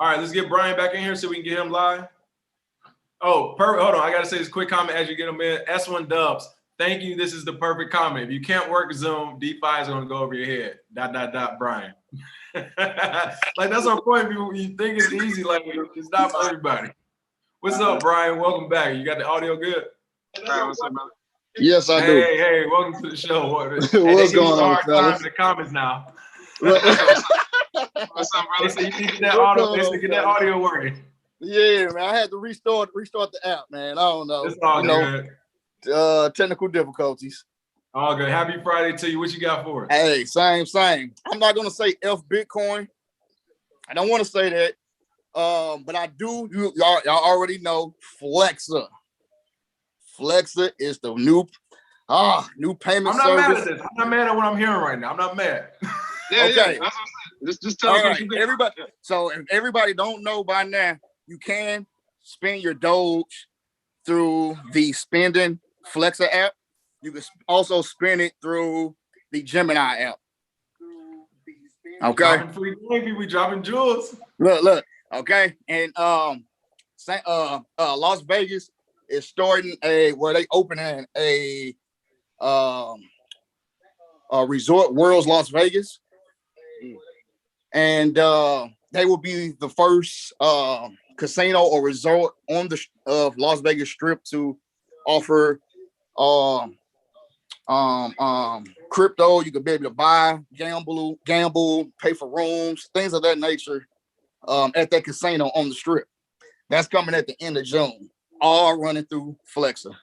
right, let's get Brian back in here so we can get him live. Oh, perfect. Hold on. I got to say this quick comment as you get them in. S1 Dubs. Thank you. This is the perfect comment. If you can't work Zoom, DeFi is going to go over your head. ... Brian. Like, that's our point. People, you think it's easy. Like, it's not for everybody. What's up, Brian? Welcome back. You got the audio good? Right, what's up, brother? Yes, I do. Hey, welcome to the show. What's going on, fellas? In the comments now. What's up, brother? They say you need to get that audio working. Yeah, man. I had to restart the app, man. I don't know. It's all good. Technical difficulties. All good. Happy Friday to you. What you got for us? Hey, same. I'm not gonna say F Bitcoin. I don't want to say that. But I do. Y'all already know Flexa. Flexa is the new payment service. I'm not mad at this. I'm not mad at what I'm hearing right now. I'm not mad. Yeah, okay. Yeah, that's what I'm saying. Just tell me. Everybody. So if everybody don't know by now, you can spend your Doge through the Spending Flexa app. You can also spin it through the Gemini app. Okay. Dropping free game, we dropping jewels. Look. Okay. And Las Vegas is starting where they opening a Resort Worlds Las Vegas. And they will be the first casino or resort on the Las Vegas Strip to offer crypto. You could be able to buy, gamble, pay for rooms, things of that nature at that casino on the Strip. That's coming at the end of June, all running through Flexa.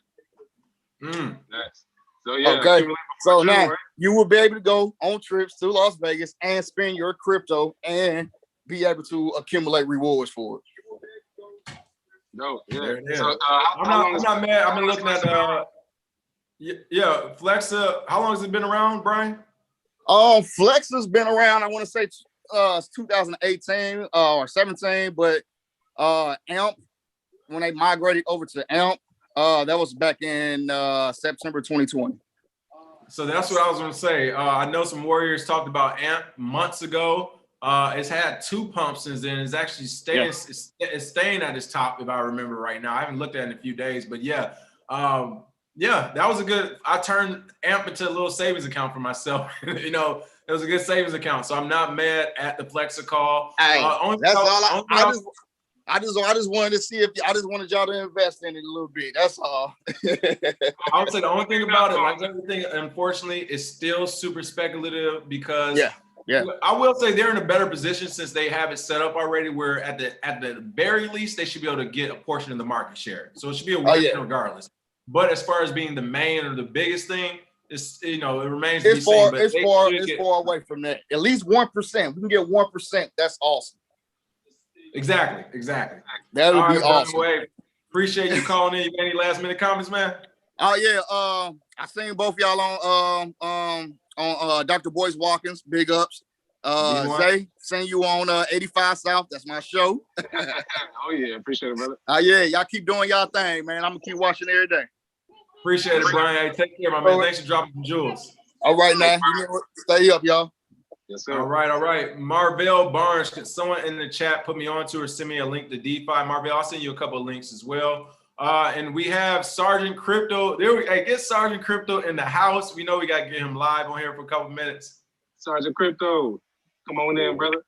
Nice. So yeah, okay. So June, now right? you will be able to go on trips to Las Vegas and spend your crypto and be able to accumulate rewards for it. No, yeah. There it is. So, I'm not mad. I've been looking at Flexa. How long has it been around, Brian? Flexa's been around, I want to say 2018 or 17, but AMP, when they migrated over to AMP, that was back in September 2020. So that's what I was going to say. I know some warriors talked about AMP months ago. It's had 2 pumps since then. It's actually staying. Yeah. It's staying at its top, if I remember right now. I haven't looked at it in a few days, but yeah, that was a good. I turned AMP into a little savings account for myself. You know, it was a good savings account, so I'm not mad at the Flexa call. Hey, that's all. I just wanted to see if I just wanted y'all to invest in it a little bit. That's all. I would say the only thing about it, like everything, unfortunately, is still super speculative because I will say they're in a better position since they have it set up already. Where at the very least they should be able to get a portion of the market share. So it should be a win regardless. But as far as being the main or the biggest thing, it's it remains to be seen. But it's far away from that. At least 1%. We can get 1%. That's awesome. Exactly. That would be awesome. Appreciate you calling in. You got any last minute comments, man? Oh yeah. I seen both y'all on Dr. Boyce Watkins. Big ups. Zay, seen you on 85 South. That's my show. Oh yeah, appreciate it, brother. Yeah, y'all keep doing y'all thing, man. I'm gonna keep watching every day. Appreciate it, Brian. Hey, take care, my man. Thanks for dropping some jewels. All right, man. Stay up, y'all. Yes, sir. All right. Marvell Barnes, can someone in the chat put me on to or send me a link to DeFi? Marvell, I'll send you a couple of links as well. And we have Sergeant Crypto. Get Sergeant Crypto in the house. We know we got to get him live on here for a couple minutes. Sergeant Crypto, come on in, brother.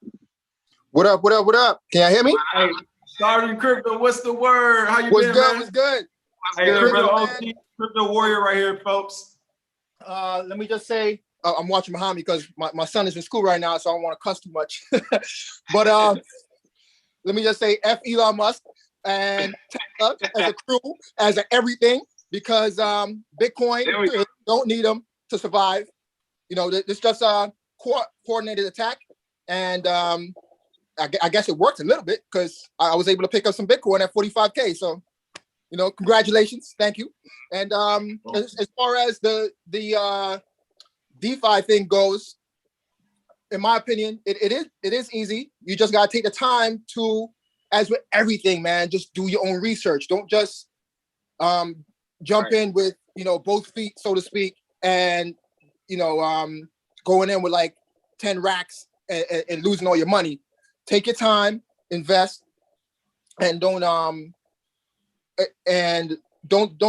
What up? Can y'all hear me? Hey, Sergeant Crypto, what's the word? How you been, man? What's good? Hey, brother, Crypto Warrior right here, folks. Let me just say, I'm watching behind me because my son is in school right now, so I don't want to cuss too much. But let me just say, F Elon Musk and Tesla as a crew, as a everything, because Bitcoin don't need them to survive. This just a coordinated attack, and I guess it worked a little bit because I was able to pick up some Bitcoin at 45K. So, congratulations, thank you. And as far as the DeFi thing goes, in my opinion, it is easy. You just gotta take the time to, as with everything, man, just do your own research. Don't just jump in with both feet, so to speak, and going in with like 10 racks and losing all your money. Take your time, invest, and don't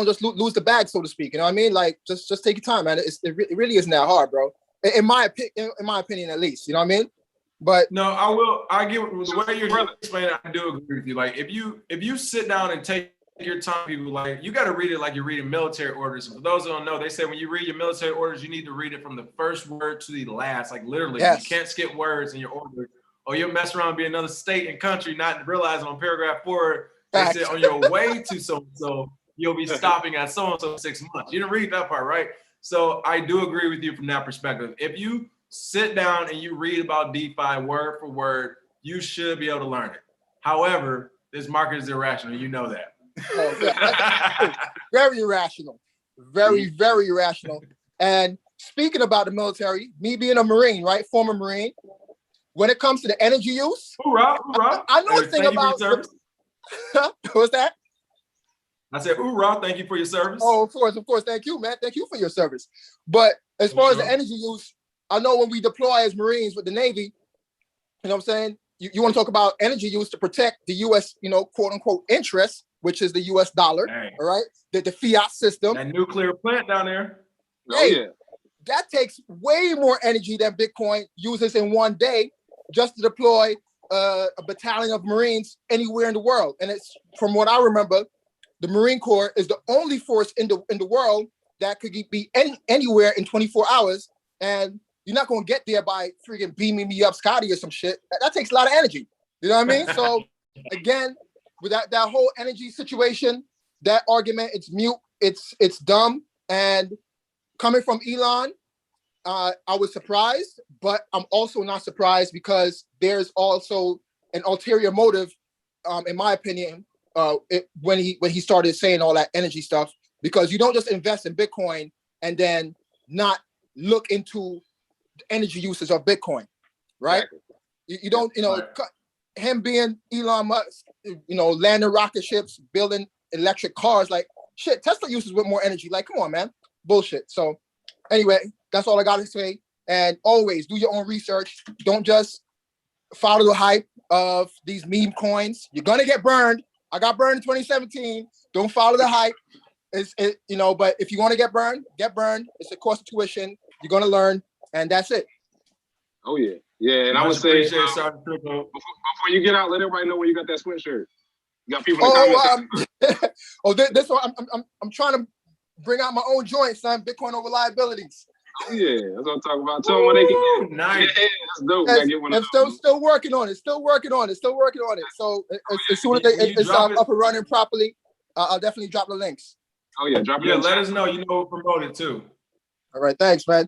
just lose the bag, so to speak. You know what I mean? Like just take your time, man. It really isn't that hard, bro. In my opinion, at least. You know what I mean? But no, I get the way you're explaining. I do agree with you. Like if you sit down and take your time, people, like you got to read it like you're reading military orders. For those who don't know, they say when you read your military orders, you need to read it from the first word to the last. Like literally, you can't skip words in your order, or you'll mess around and be another state and country, not realizing on paragraph 4 they said on your way to so you'll be stopping at so and so 6 months. You didn't read that part, right? So I do agree with you from that perspective. If you sit down and you read about DeFi word for word, you should be able to learn it. However, this market is irrational. You know that. Oh, yeah. Very irrational. Very, very irrational. And speaking about the military, me being a Marine, right? Former Marine, when it comes to the energy use, hoorah. I know a thing about what's that? I said, "Hoorah! Thank you for your service." Oh, of course. Thank you, man. Thank you for your service. But as far as the energy use, I know when we deploy as Marines with the Navy, you know what I'm saying? You want to talk about energy use to protect the U.S., quote unquote interest, which is the U.S. dollar, all right? The fiat system. That nuclear plant down there. Oh, yeah. That takes way more energy than Bitcoin uses in one day just to deploy a battalion of Marines anywhere in the world. And it's, from what I remember, the Marine Corps is the only force in the world that could be anywhere in 24 hours. And you're not going to get there by freaking beaming me up Scotty or some shit. That takes a lot of energy. You know what I mean? So again, with that whole energy situation, that argument, it's mute, it's dumb. And coming from Elon, I was surprised, but I'm also not surprised because there's also an ulterior motive, in my opinion, when he started saying all that energy stuff, because you don't just invest in Bitcoin and then not look into the energy uses of Bitcoin, right? You don't, him being Elon Musk, landing rocket ships, building electric cars, like shit, Tesla uses with more energy. Like, come on, man, bullshit. So anyway, that's all I got to say. And always do your own research. Don't just follow the hype of these meme coins. You're gonna get burned. I got burned in 2017. Don't follow the hype. But if you want to get burned, get burned. It's a course of tuition. You're gonna learn, and that's it. Oh yeah, yeah. And I would say before you get out, let everybody know where you got that sweatshirt. You got people in the comments. This one I'm trying to bring out my own joint, son. Bitcoin over liabilities. Oh yeah, that's what I'm talking about. Tell them what they can get. Nice. Yeah, that's dope. Gotta get one of those. Still working on it. Still working on it. So as soon as it's up and running properly, I'll definitely drop the links. Oh yeah, drop it. Yeah, let us know. We'll promote it too. All right, thanks, man.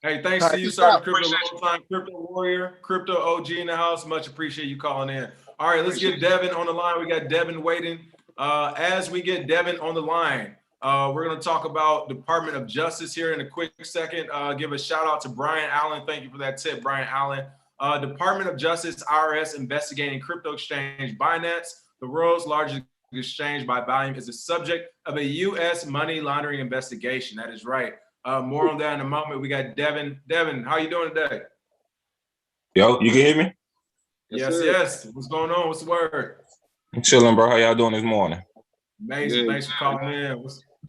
Hey, thanks to you, Sergeant Crypto, long-time crypto warrior, crypto OG in the house. Much appreciate you calling in. All right, let's get Devin on the line. We got Devin waiting. As we get Devin on the line, we're going to talk about Department of Justice here in a quick second. Give a shout out to Brian Allen. Thank you for that tip, Brian Allen. Department of Justice, IRS, investigating crypto exchange Binance, the world's largest exchange by volume, is the subject of a U.S. money laundering investigation. That is right. More on that in a moment. We got Devin. Devin, how you doing today? Yo, you can hear me? Yes. What's going on? What's the word? I'm chilling, bro. How y'all doing this morning? Amazing. Good. Thanks for calling in.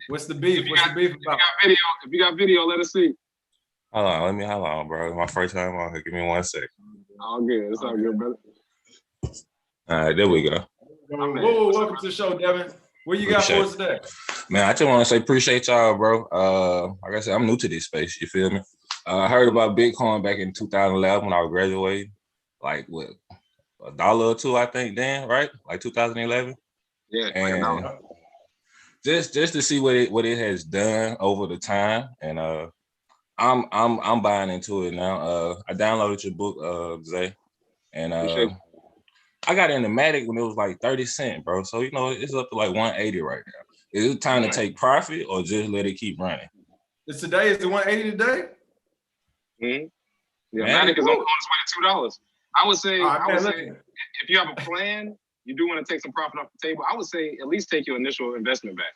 What's the beef? What's the beef about? If you got video, let us see. Hold on, bro. My first time on here. Give me 1 sec. All good. It's all good, brother. All right, there we go. Whoa, welcome to the show, Devin. What you got for us today? Man, I just want to say appreciate y'all, bro. Like I said, I'm new to this space. You feel me? I heard about Bitcoin back in 2011 when I was graduating. Like, what, $1 or $2, I think, then, right? Like 2011. Yeah. And just to see what it has done over the time, and I'm buying into it now. I downloaded your book, Zay, and I got into Matic when it was like 30 cents, bro. So it's up to like 180 right now. Is it time to take profit or just let it keep running? Is it 180 today? Mm-hmm. Yeah, Matic is on its way to $2. I would say if you have a plan, you do want to take some profit off the table. I would say at least take your initial investment back.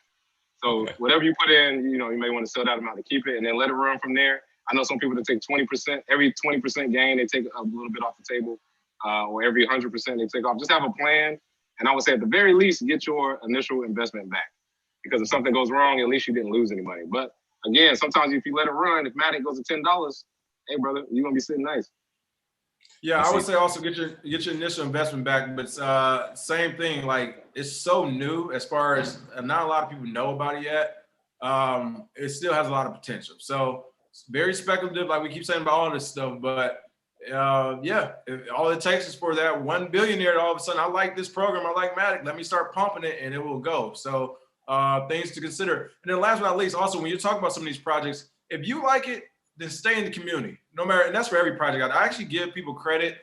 So whatever you put in, you may want to sell that amount to keep it and then let it run from there. I know some people that take 20%. Every 20% gain, they take a little bit off the table, or every 100% they take off. Just have a plan. And I would say at the very least, get your initial investment back. Because if something goes wrong, at least you didn't lose any money. But again, sometimes if you let it run, if Matic goes to $10, hey brother, you're gonna be sitting nice. Yeah, I would say also get your initial investment back, but same thing. Like, it's so new as far as not a lot of people know about it yet. It still has a lot of potential. So it's very speculative, like we keep saying about all this stuff. But all it takes is for that one billionaire to all of a sudden, I like this program, I like Matic, let me start pumping it, and it will go. So things to consider. And then last but not least, also when you're talking about some of these projects, if you like it, then stay in the community. No matter, and that's for every project. I actually give people credit.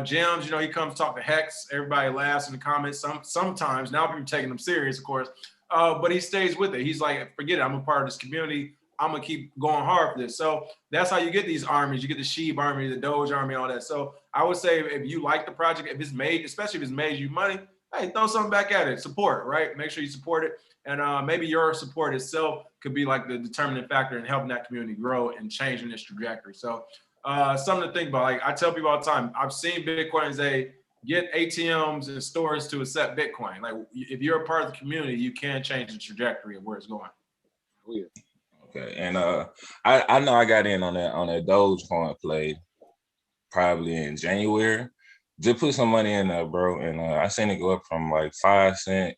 Gems, he comes talk to Hex. Everybody laughs in the comments. Sometimes now people taking him serious, of course. But he stays with it. He's like, forget it. I'm a part of this community. I'm gonna keep going hard for this. So that's how you get these armies. You get the SHIB army, the Doge army, all that. So I would say if you like the project, if it's made, especially if it's made you money, hey, throw something back at it. Support, right? Make sure you support it. And maybe your support itself could be like the determining factor in helping that community grow and changing its trajectory. So something to think about. Like I tell people all the time, I've seen Bitcoin as get ATMs and stores to accept Bitcoin. Like if you're a part of the community, you can change the trajectory of where it's going. Oh, yeah. Okay, and I know I got in on that Dogecoin play probably in January. Just put some money in there, bro, and I seen it go up from like 5 cents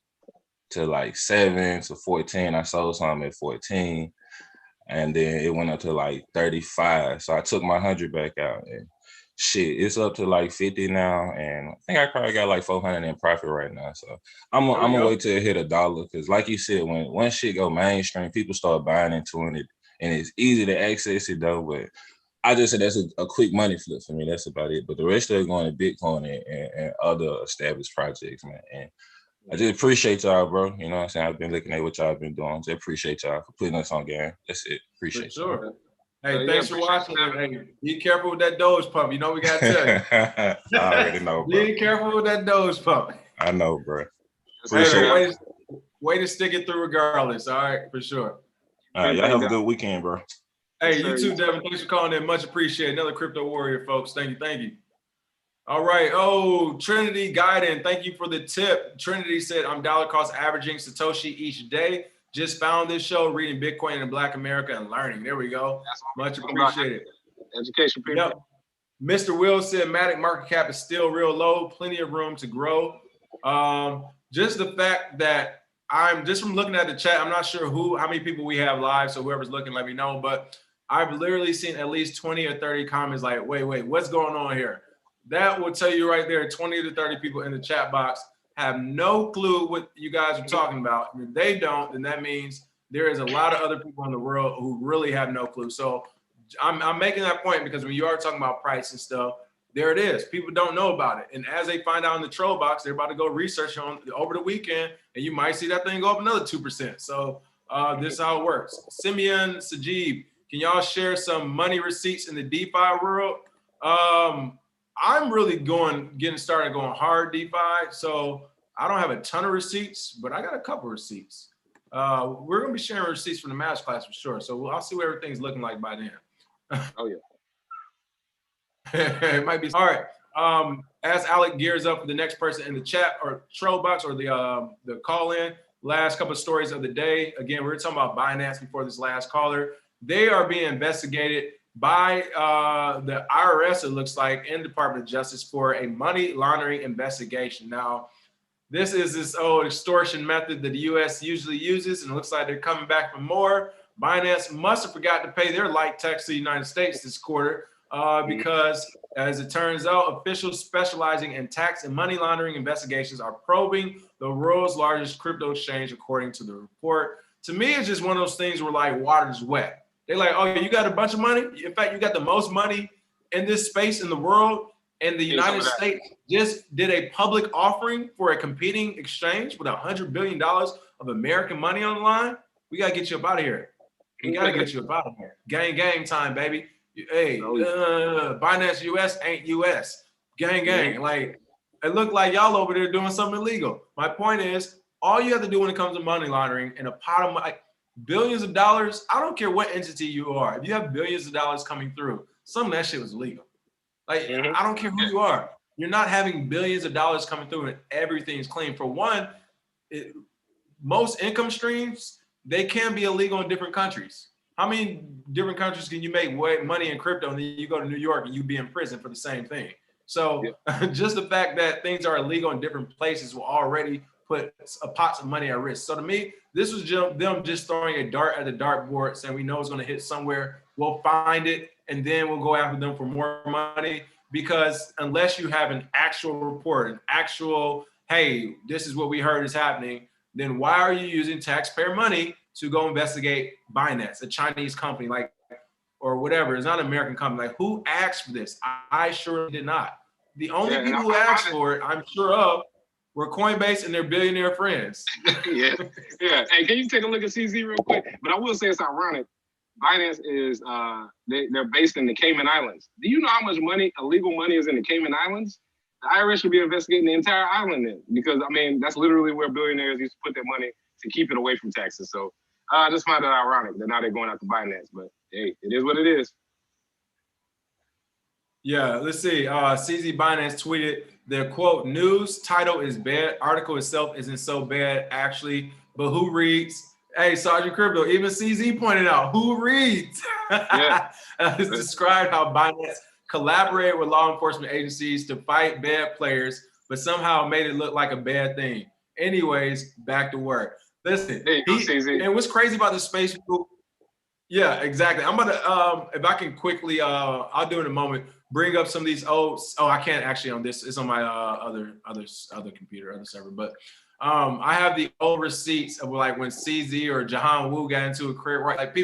to like 7 to 14. I sold some at 14, and then it went up to like 35. So I took my 100 back out, and shit, it's up to like 50 now, and I think I probably got like 400 in profit right now. So I'm gonna wait till it hit $1, because like you said, when shit go mainstream, people start buying into it, and it's easy to access it though. But I just said that's a quick money flip for me. That's about it. But the rest of it going to Bitcoin and other established projects, man. And I just appreciate y'all, bro. You know what I'm saying? I've been looking at what y'all been doing. Just appreciate y'all for putting us on game. That's it. Appreciate For sure. y'all. Hey, thanks for watching. Hey, be careful with that Doge pump. You know we gotta tell you. I already know, bro. Be careful with that Doge pump. I know, bro. Hey, way to stick it through regardless. All right, for sure. All right, y'all have a good weekend, bro. Hey, you too, Devin. Thanks for calling in. Much appreciated. Another crypto warrior, folks. Thank you. Thank you. All right. Oh, Trinity Guiden. Thank you for the tip. Trinity said, I'm dollar cost averaging Satoshi each day. Just found this show, reading Bitcoin in Black America and learning. There we go. Much appreciated. Education, people. Yep. Mr. Will said, Matic market cap is still real low. Plenty of room to grow. Just the fact that I'm just from looking at the chat, I'm not sure how many people we have live. So whoever's looking, let me know. But I've literally seen at least 20 or 30 comments like, wait, what's going on here? That will tell you right there, 20 to 30 people in the chat box have no clue what you guys are talking about. And if they don't, then that means there is a lot of other people in the world who really have no clue. So I'm making that point because when you are talking about price and stuff, there it is. People don't know about it. And as they find out in the troll box, they're about to go research on over the weekend, and you might see that thing go up another 2%. So this is how it works. Simeon Sajib, can y'all share some money receipts in the DeFi world? I'm really getting started going hard DeFi. So I don't have a ton of receipts, but I got a couple receipts. We're going to be sharing receipts from the master class for sure. So I'll see what everything's looking like by then. Oh, yeah. It might be. All right. As Alec gears up for the next person in the chat or troll box or the call in, last couple of stories of the day. Again, we were talking about Binance before this last caller. They are being investigated by the IRS, it looks like, and Department of Justice for a money laundering investigation. Now, this is this old extortion method that the U.S. usually uses, and it looks like they're coming back for more. Binance must have forgot to pay their light tax to the United States this quarter because, as it turns out, officials specializing in tax and money laundering investigations are probing the world's largest crypto exchange, according to the report. To me, it's just one of those things where, like, water's wet. They're like, oh, you got a bunch of money? In fact, you got the most money in this space in the world. And the United States just did a public offering for a competing exchange with $100 billion of American money on the line. We got to get you up out of here. We got to get you up out of here. Gang time, baby. Hey, Binance US ain't US. Gang. Like, it looked like y'all over there doing something illegal. My point is, all you have to do when it comes to money laundering and a pot of money, billions of dollars, I don't care what entity you are. If you have billions of dollars coming through, some of that shit was illegal. Like, I don't care who you are. You're not having billions of dollars coming through and everything's clean. For one, most income streams, they can be illegal in different countries. How many different countries can you make money in crypto and then you go to New York and you be in prison for the same thing? So just the fact that things are illegal in different places will already put pots of money at risk. So to me, this was them just throwing a dart at the dartboard, saying we know it's going to hit somewhere. We'll find it, and then we'll go after them for more money. Because unless you have an actual report, an actual, hey, this is what we heard is happening, then why are you using taxpayer money to go investigate Binance, a Chinese company, like, or whatever? It's not an American company. Like, who asked for this? I sure did not. The only people who asked for it, I'm sure of, were Coinbase and their billionaire friends. Yeah. Hey, can you take a look at CZ real quick? But I will say it's ironic. Binance is they're based in the Cayman Islands. Do you know how much money, illegal money, is in the Cayman Islands? The IRS should be investigating the entire island then, because I mean that's literally where billionaires used to put their money to keep it away from taxes. So I just find it ironic that now they're going out to Binance, but hey, it is what it is. Yeah, let's see. CZ Binance tweeted the quote, news title is bad. Article itself isn't so bad, actually, but who reads? Hey, Sergeant Crypto, even CZ pointed out, who reads? Yeah. It's described how Binance collaborated with law enforcement agencies to fight bad players, but somehow made it look like a bad thing. Anyways, back to work. Listen, and what's crazy about this space, people, yeah, exactly. I'm gonna if I can quickly I'll do it in a moment, bring up some of these old, I can't actually on this, it's on my other computer, other server, but I have the old receipts of like when CZ or Jahan Wu got into a career, right? Like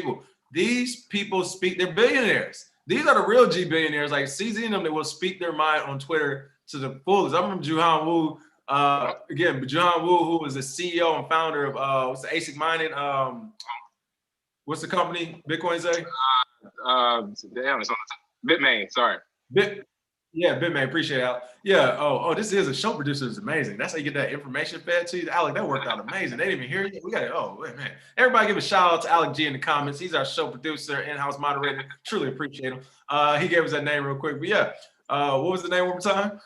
these people speak, they're billionaires. These are the real G billionaires, like CZ and them, that will speak their mind on Twitter to the fullest. I remember Jahan Wu, again, Jahan Wu, who was the CEO and founder of what's the ASIC mining, what's the company? Bitcoin say? Damn, it's on the Bitmain, sorry. Bitmain, appreciate it, Alec. Yeah, this is a show producer is amazing. That's how you get that information fed to you. Alec, that worked out amazing. They didn't even hear you. We got it. Oh, man. Everybody give a shout out to Alec G in the comments. He's our show producer, in-house moderator. Truly appreciate him. He gave us that name real quick. But yeah, what was the name one more time?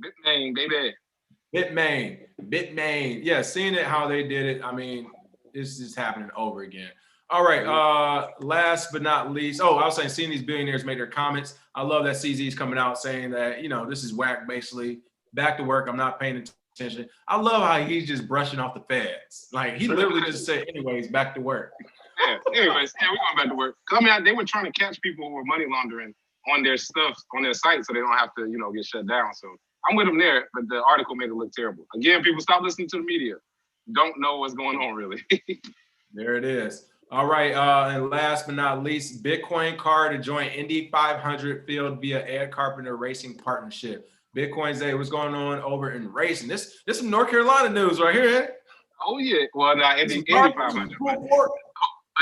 Bitmain, baby. Bitmain. Yeah, seeing it, how they did it. I mean, this is happening over again. All right, last but not least, I was saying, seeing these billionaires make their comments. I love that CZ is coming out saying that, this is whack, basically. Back to work, I'm not paying attention. I love how he's just brushing off the feds. Like, he literally just said, anyways, back to work. Yeah, anyways, we're going back to work. I mean, they were trying to catch people who were money laundering on their stuff, on their site, so they don't have to, get shut down. So I'm with them there, but the article made it look terrible. Again, people, stop listening to the media. Don't know what's going on, really. There it is. All right, and last but not least, Bitcoin car to join Indy 500 field via Ed Carpenter Racing Partnership. Bitcoin Zay, what's going on over in racing? This some North Carolina news right here, Ed. Oh yeah, well now Indy 500.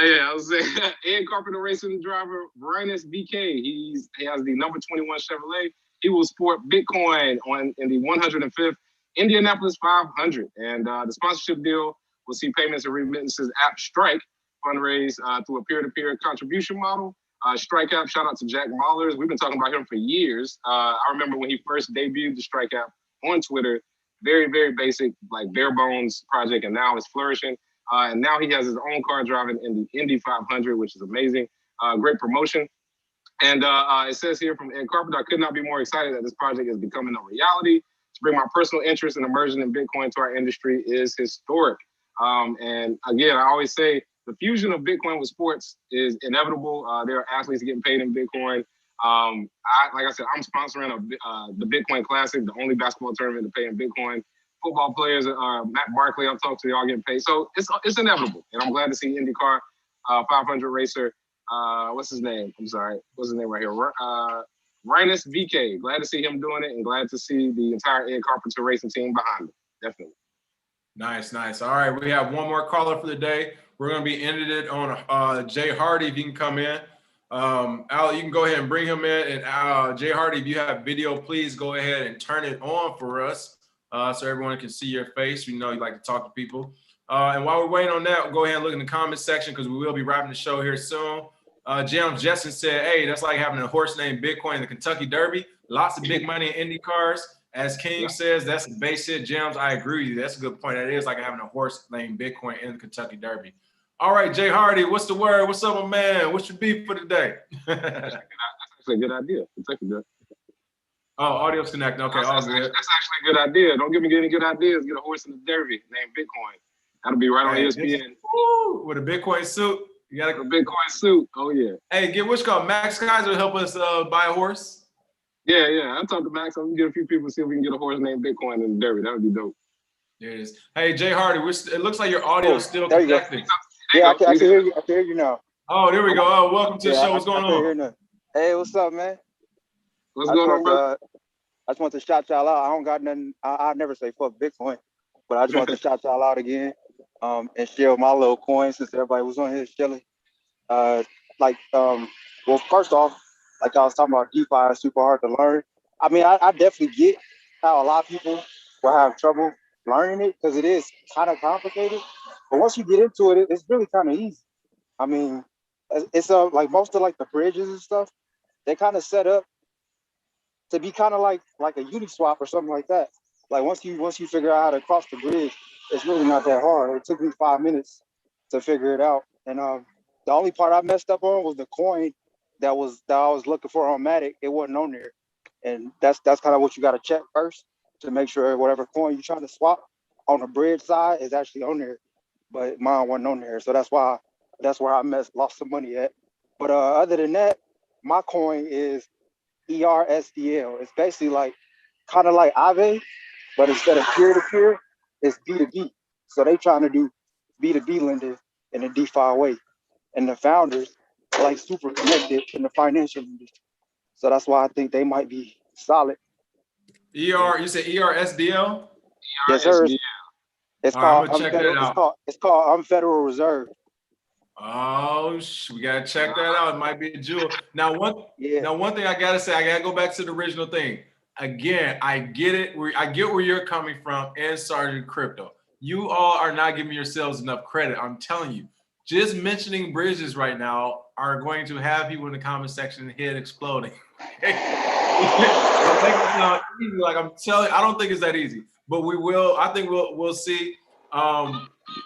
Yeah, I was saying Ed Carpenter Racing driver Binance VK. He has the number 21 Chevrolet. He will sport Bitcoin in the 105th Indianapolis 500, and the sponsorship deal will see payments and remittances app Strike fundraise through a peer-to-peer contribution model. Strike app, shout out to Jack Mahlers. We've been talking about him for years. I remember when he first debuted the Strike app on Twitter, very, very basic, like bare bones project, and now it's flourishing. And now he has his own car driving in the Indy 500, which is amazing. Great promotion. And it says here from Ed Carpenter, I could not be more excited that this project is becoming a reality. To bring my personal interest in immersion in Bitcoin to our industry is historic. And again, I always say the fusion of Bitcoin with sports is inevitable. There are athletes getting paid in Bitcoin. Like I said, I'm sponsoring the Bitcoin Classic, the only basketball tournament to pay in Bitcoin. Football players, Matt Barkley, I've talked to, they all getting paid. So it's inevitable. And I'm glad to see IndyCar 500 racer, what's his name? I'm sorry. What's his name right here? Binance VK. Glad to see him doing it, and glad to see the entire Ed Carpenter racing team behind him. Definitely. Nice. All right, we have one more caller for the day. We're going to be ending it on Jay Hardy, if you can come in. Al, you can go ahead and bring him in. And Jay Hardy, if you have video, please go ahead and turn it on for us so everyone can see your face. We know you like to talk to people. And while we're waiting on that, we'll go ahead and look in the comments section because we will be wrapping the show here soon. Jim Jessen said, hey, that's like having a horse named Bitcoin in the Kentucky Derby. Lots of big money in Indy cars. As King says, that's the base hit, Jams. I agree with you. That's a good point. That is like having a horse named Bitcoin in the Kentucky Derby. All right, Jay Hardy, what's the word? What's up, my man? What's your beef for today? That's actually a good idea. Kentucky Derby. Oh, audio's connecting. Okay, all good. That's actually a good idea. Don't give me any good ideas. Get a horse in the Derby named Bitcoin. That'll be right on ESPN. With a Bitcoin suit. You got a Bitcoin suit. Oh, yeah. Hey, get what's called Max Kaiser help us buy a horse. Yeah. I'll talk to Max. I'm going to get a few people to see if we can get a horse named Bitcoin in the Derby. That would be dope. There it is. Hey, Jay Hardy, it looks like your audio is still connecting. Yeah, I can hear you. I can hear you now. Oh, there we go. Oh, welcome to the show. What's going on? Hey, what's up, man? What's going on, bro? I just want to shout y'all out. I don't got nothing. I never say fuck Bitcoin, but I just want to shout y'all out again and share my little coin since everybody was on here chilling. Well, first off, like I was talking about, DeFi is super hard to learn. I mean, I definitely get how a lot of people will have trouble learning it because it is kind of complicated. But once you get into it, it's really kind of easy. I mean, it's like most of like the bridges and stuff, they kind of set up to be kind of like a Uniswap or something like that. Like once you figure out how to cross the bridge, it's really not that hard. It took me 5 minutes to figure it out. And the only part I messed up on was the coin that I was looking for on Matic. It wasn't on there, and that's kind of what you got to check first to make sure whatever coin you're trying to swap on the bridge side is actually on there. But mine wasn't on there, so that's where I lost some money at. But other than that, my coin is ERSDL. It's basically like kind of like Aave, but instead of peer-to-peer, it's B2B. So they trying to do B2B lending in a DeFi way. And the founders are like super connected in the financial industry. So that's why I think they might be solid. You said ERSDL? Yes, sir. It's I'm called gonna check that out. It's called Federal Reserve. Oh, we gotta check that out. It might be a jewel. Now, one thing I gotta say, I gotta go back to the original thing. Again, I get it. I get where you're coming from and Sergeant Crypto. You all are not giving yourselves enough credit. I'm telling you. Just mentioning bridges right now are going to have people in the comment section head exploding. Like I'm telling you, I don't think it's that easy, but we will. I think we'll see.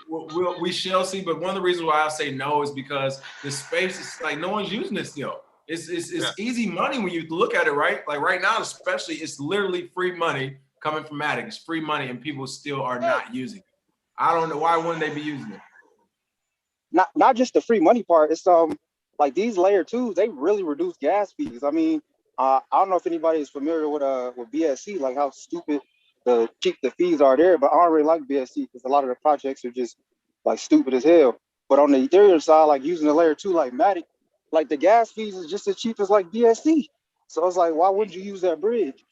We shall see. But one of the reasons why I say no is because the space is like no one's using it still. It's easy money when you look at it, right? Like right now, especially, it's literally free money coming from Matic. It's free money, and people still are not using it. I don't know why wouldn't they be using it. Not just the free money part. It's like these layer 2s, they really reduce gas fees. I mean, I don't know if anybody is familiar with BSC, like how stupid cheap the fees are there, but I don't really like BSC because a lot of the projects are just like stupid as hell. But on the Ethereum side, like using the layer 2 like Matic, like the gas fees is just as cheap as like BSC. So it's like, why wouldn't you use that bridge?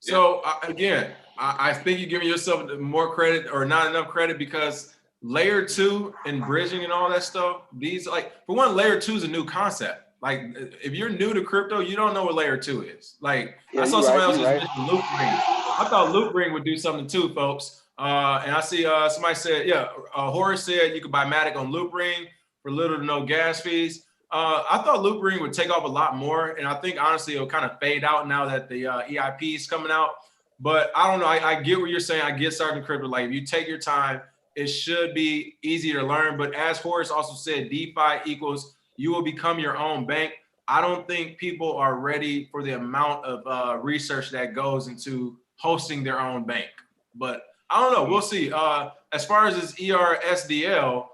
So again, I think you're giving yourself more credit or not enough credit because layer 2 and bridging and all that stuff, these like, for one, layer 2 is a new concept. Like if you're new to crypto, you don't know what layer 2 is. Like I saw somebody else just mention Loop Ring. I thought Loop Ring would do something too, folks. And I see somebody said, Horace said you could buy Matic on Loop Ring for little to no gas fees. I thought Loop Ring would take off a lot more, and I think honestly it'll kind of fade out now that the EIP is coming out. But I don't know. I get what you're saying. I get Sergeant Crypto. Like if you take your time, it should be easy to learn. But as Horace also said, DeFi equals you will become your own bank. I don't think people are ready for the amount of research that goes into hosting their own bank. But I don't know. We'll see. As far as this ERSDL,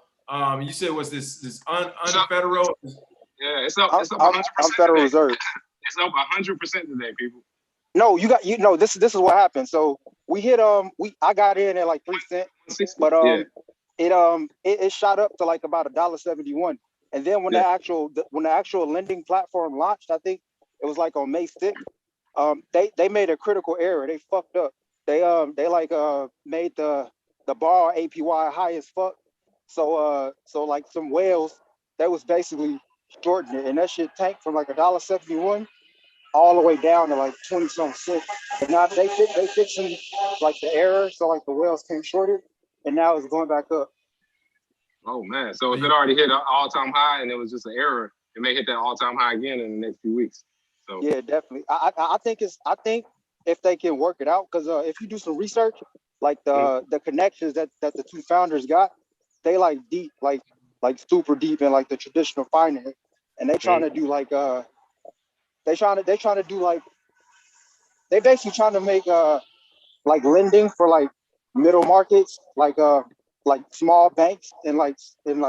you said was this unfederal? Yeah, it's up 100%. Federal Reserve. It's up 100% today, people. No, this is what happened. So we hit I got in at like 3 cents, but it shot up to like about $1.71. And then when the actual lending platform launched, I think it was like on May 6th, they made a critical error. They fucked up. They made the bar APY high as fuck. So like some whales, they was basically shorting it, and that shit tanked from like $1.71 all the way down to like 20-something cents. And now they fixing like the error, so like the whales came shorted, and now it's going back up. Oh man, so if it already hit an all-time high and it was just an error, it may hit that all-time high again in the next few weeks. So yeah, definitely. I think if they can work it out, because if you do some research, like the connections that the two founders got, they like deep, like super deep in like the traditional finance, and they trying to do like they basically trying to make like lending for like middle markets, like small banks and like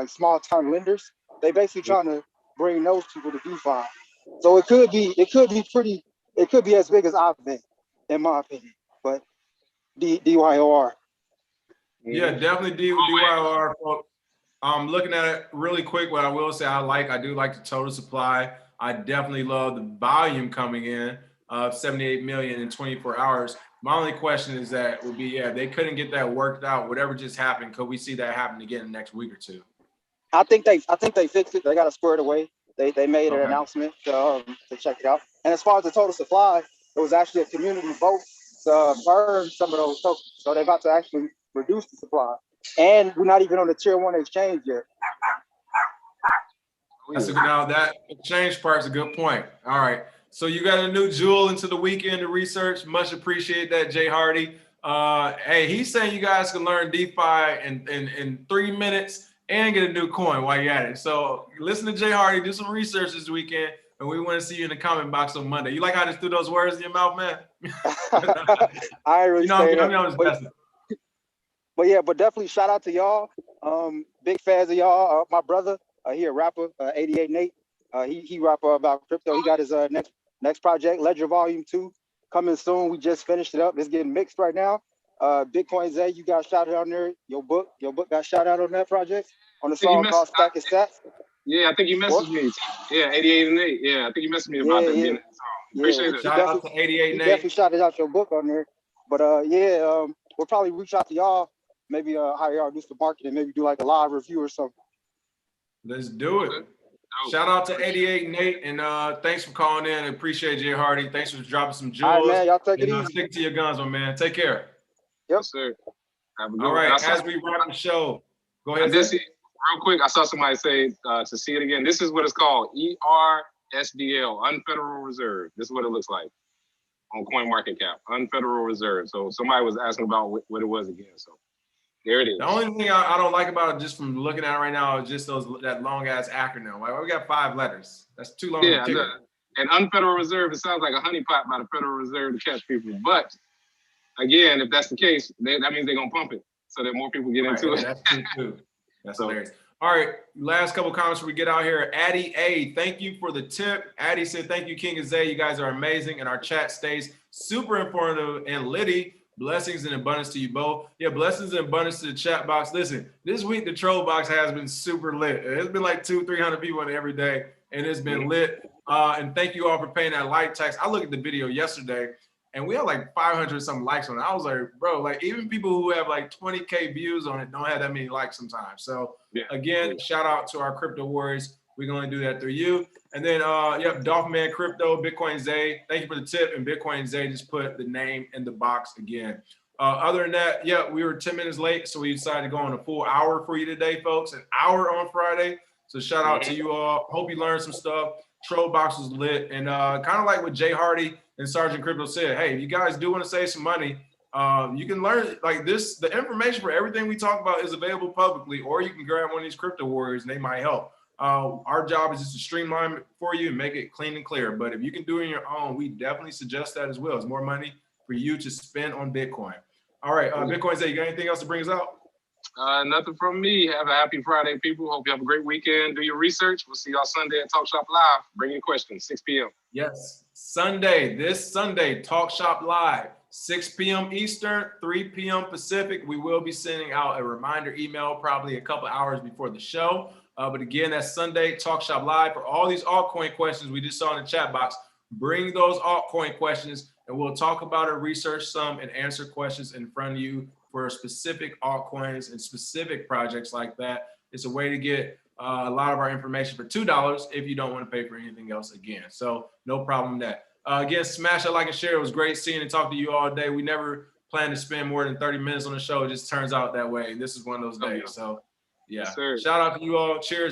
small time lenders. They basically trying to bring those people to DeFi. So it could be as big as I've been, in my opinion. But DYOR. Yeah, definitely DYOR. I'm looking at it really quick. What I will say, I do like the total supply. I definitely love the volume coming in of 78 million in 24 hours. My only question is they couldn't get that worked out. Whatever just happened, could we see that happen again in the next week or two? I think they fixed it. They got it squared away. They made an announcement to check it out. And as far as the total supply, it was actually a community vote to burn some of those tokens. So they're about to actually reduce the supply. And we're not even on the tier 1 exchange yet. Now that exchange part's a good point. All right. So you got a new jewel into the weekend to research. Much appreciate that, Jay Hardy. Hey, he's saying you guys can learn DeFi in 3 minutes and get a new coin while you're at it. So listen to Jay Hardy, do some research this weekend, and we want to see you in the comment box on Monday. You like how I just threw those words in your mouth, man? I really say that. I'm just messing. But yeah, but definitely shout out to y'all. Big fans of y'all. My brother, he a rapper, 88 Nate. He rap about crypto. He got his next project, Ledger Volume 2, coming soon. We just finished it up. It's getting mixed right now. Bitcoin Zay, you got shouted on there. Your book got shout out on that project on the song called Stack and Stats. Yeah, I think you messaged me. Yeah, 88 and 8. Yeah, I think you messaged me about that. Being appreciate it. Shout out to 88 Nate. Definitely shouted out your book on there. But we'll probably reach out to y'all. Maybe hire y'all do some marketing. Maybe do like a live review or something. Let's do it. Shout out to 88 Nate, and thanks for calling in. I appreciate Jay Hardy. Thanks for dropping some jewels. All right, man. Y'all take it easy. Stick to your guns, my man. Take care. Yep, sir. Have a good All right, as we wrap the show, go ahead. Real quick, I saw somebody say to see it again. This is what it's called: ERSDL, Unfederal Reserve. This is what it looks like on CoinMarketCap, Unfederal Reserve. So somebody was asking about what it was again. So there it is. The only thing I don't like about it, just from looking at it right now, is just that long ass acronym. Like, we got 5 letters. That's too long. Yeah, and Unfederal Reserve, it sounds like a honeypot by the Federal Reserve to catch people. But again, if that's the case, that means they're gonna pump it so that more people get into it. That's true too. That's hilarious. All right, last couple comments before we get out here. Addie A, thank you for the tip. Addie said, thank you, King and Zay. You guys are amazing, and our chat stays super informative and litty. Blessings and abundance to you both. Yeah, blessings and abundance to the chat box. Listen, this week the troll box has been super lit. It's been like 200-300 people in it every day, and it's been lit. And thank you all for paying that like tax. I looked at the video yesterday, and we had like 500 something likes on it. I was like, bro, like even people who have like 20K views on it don't have that many likes sometimes. So again, shout out to our crypto warriors. We're going to do that through you. And then, Dolphin Crypto, Bitcoin Zay. Thank you for the tip. And Bitcoin Zay just put the name in the box again. Other than that, we were 10 minutes late, so we decided to go on a full hour for you today, folks. An hour on Friday. So shout out to you all. Hope you learned some stuff. Troll box was lit. And kind of like what Jay Hardy and Sergeant Crypto said, hey, if you guys do want to save some money, you can learn like this. The information for everything we talk about is available publicly, or you can grab one of these crypto warriors and they might help. Our job is just to streamline it for you and make it clean and clear. But if you can do it on your own, we definitely suggest that as well. It's more money for you to spend on Bitcoin. All right, Bitcoin Zay, you got anything else to bring us out? Nothing from me. Have a happy Friday, people. Hope you have a great weekend. Do your research. We'll see y'all Sunday at Talk Shop Live. Bring your questions, 6 p.m. Yes, this Sunday, Talk Shop Live, 6 p.m. Eastern, 3 p.m. Pacific. We will be sending out a reminder email probably a couple hours before the show. But again, that's Sunday, Talk Shop Live. For all these altcoin questions we just saw in the chat box, bring those altcoin questions and we'll talk about it, research some, and answer questions in front of you for specific altcoins and specific projects like that. It's a way to get a lot of our information for $2 if you don't want to pay for anything else again. So no problem with that. Again, smash that like and share. It was great seeing and talking to you all day. We never planned to spend more than 30 minutes on the show. It just turns out that way. This is one of those days. So yeah, shout out to you all. Cheers.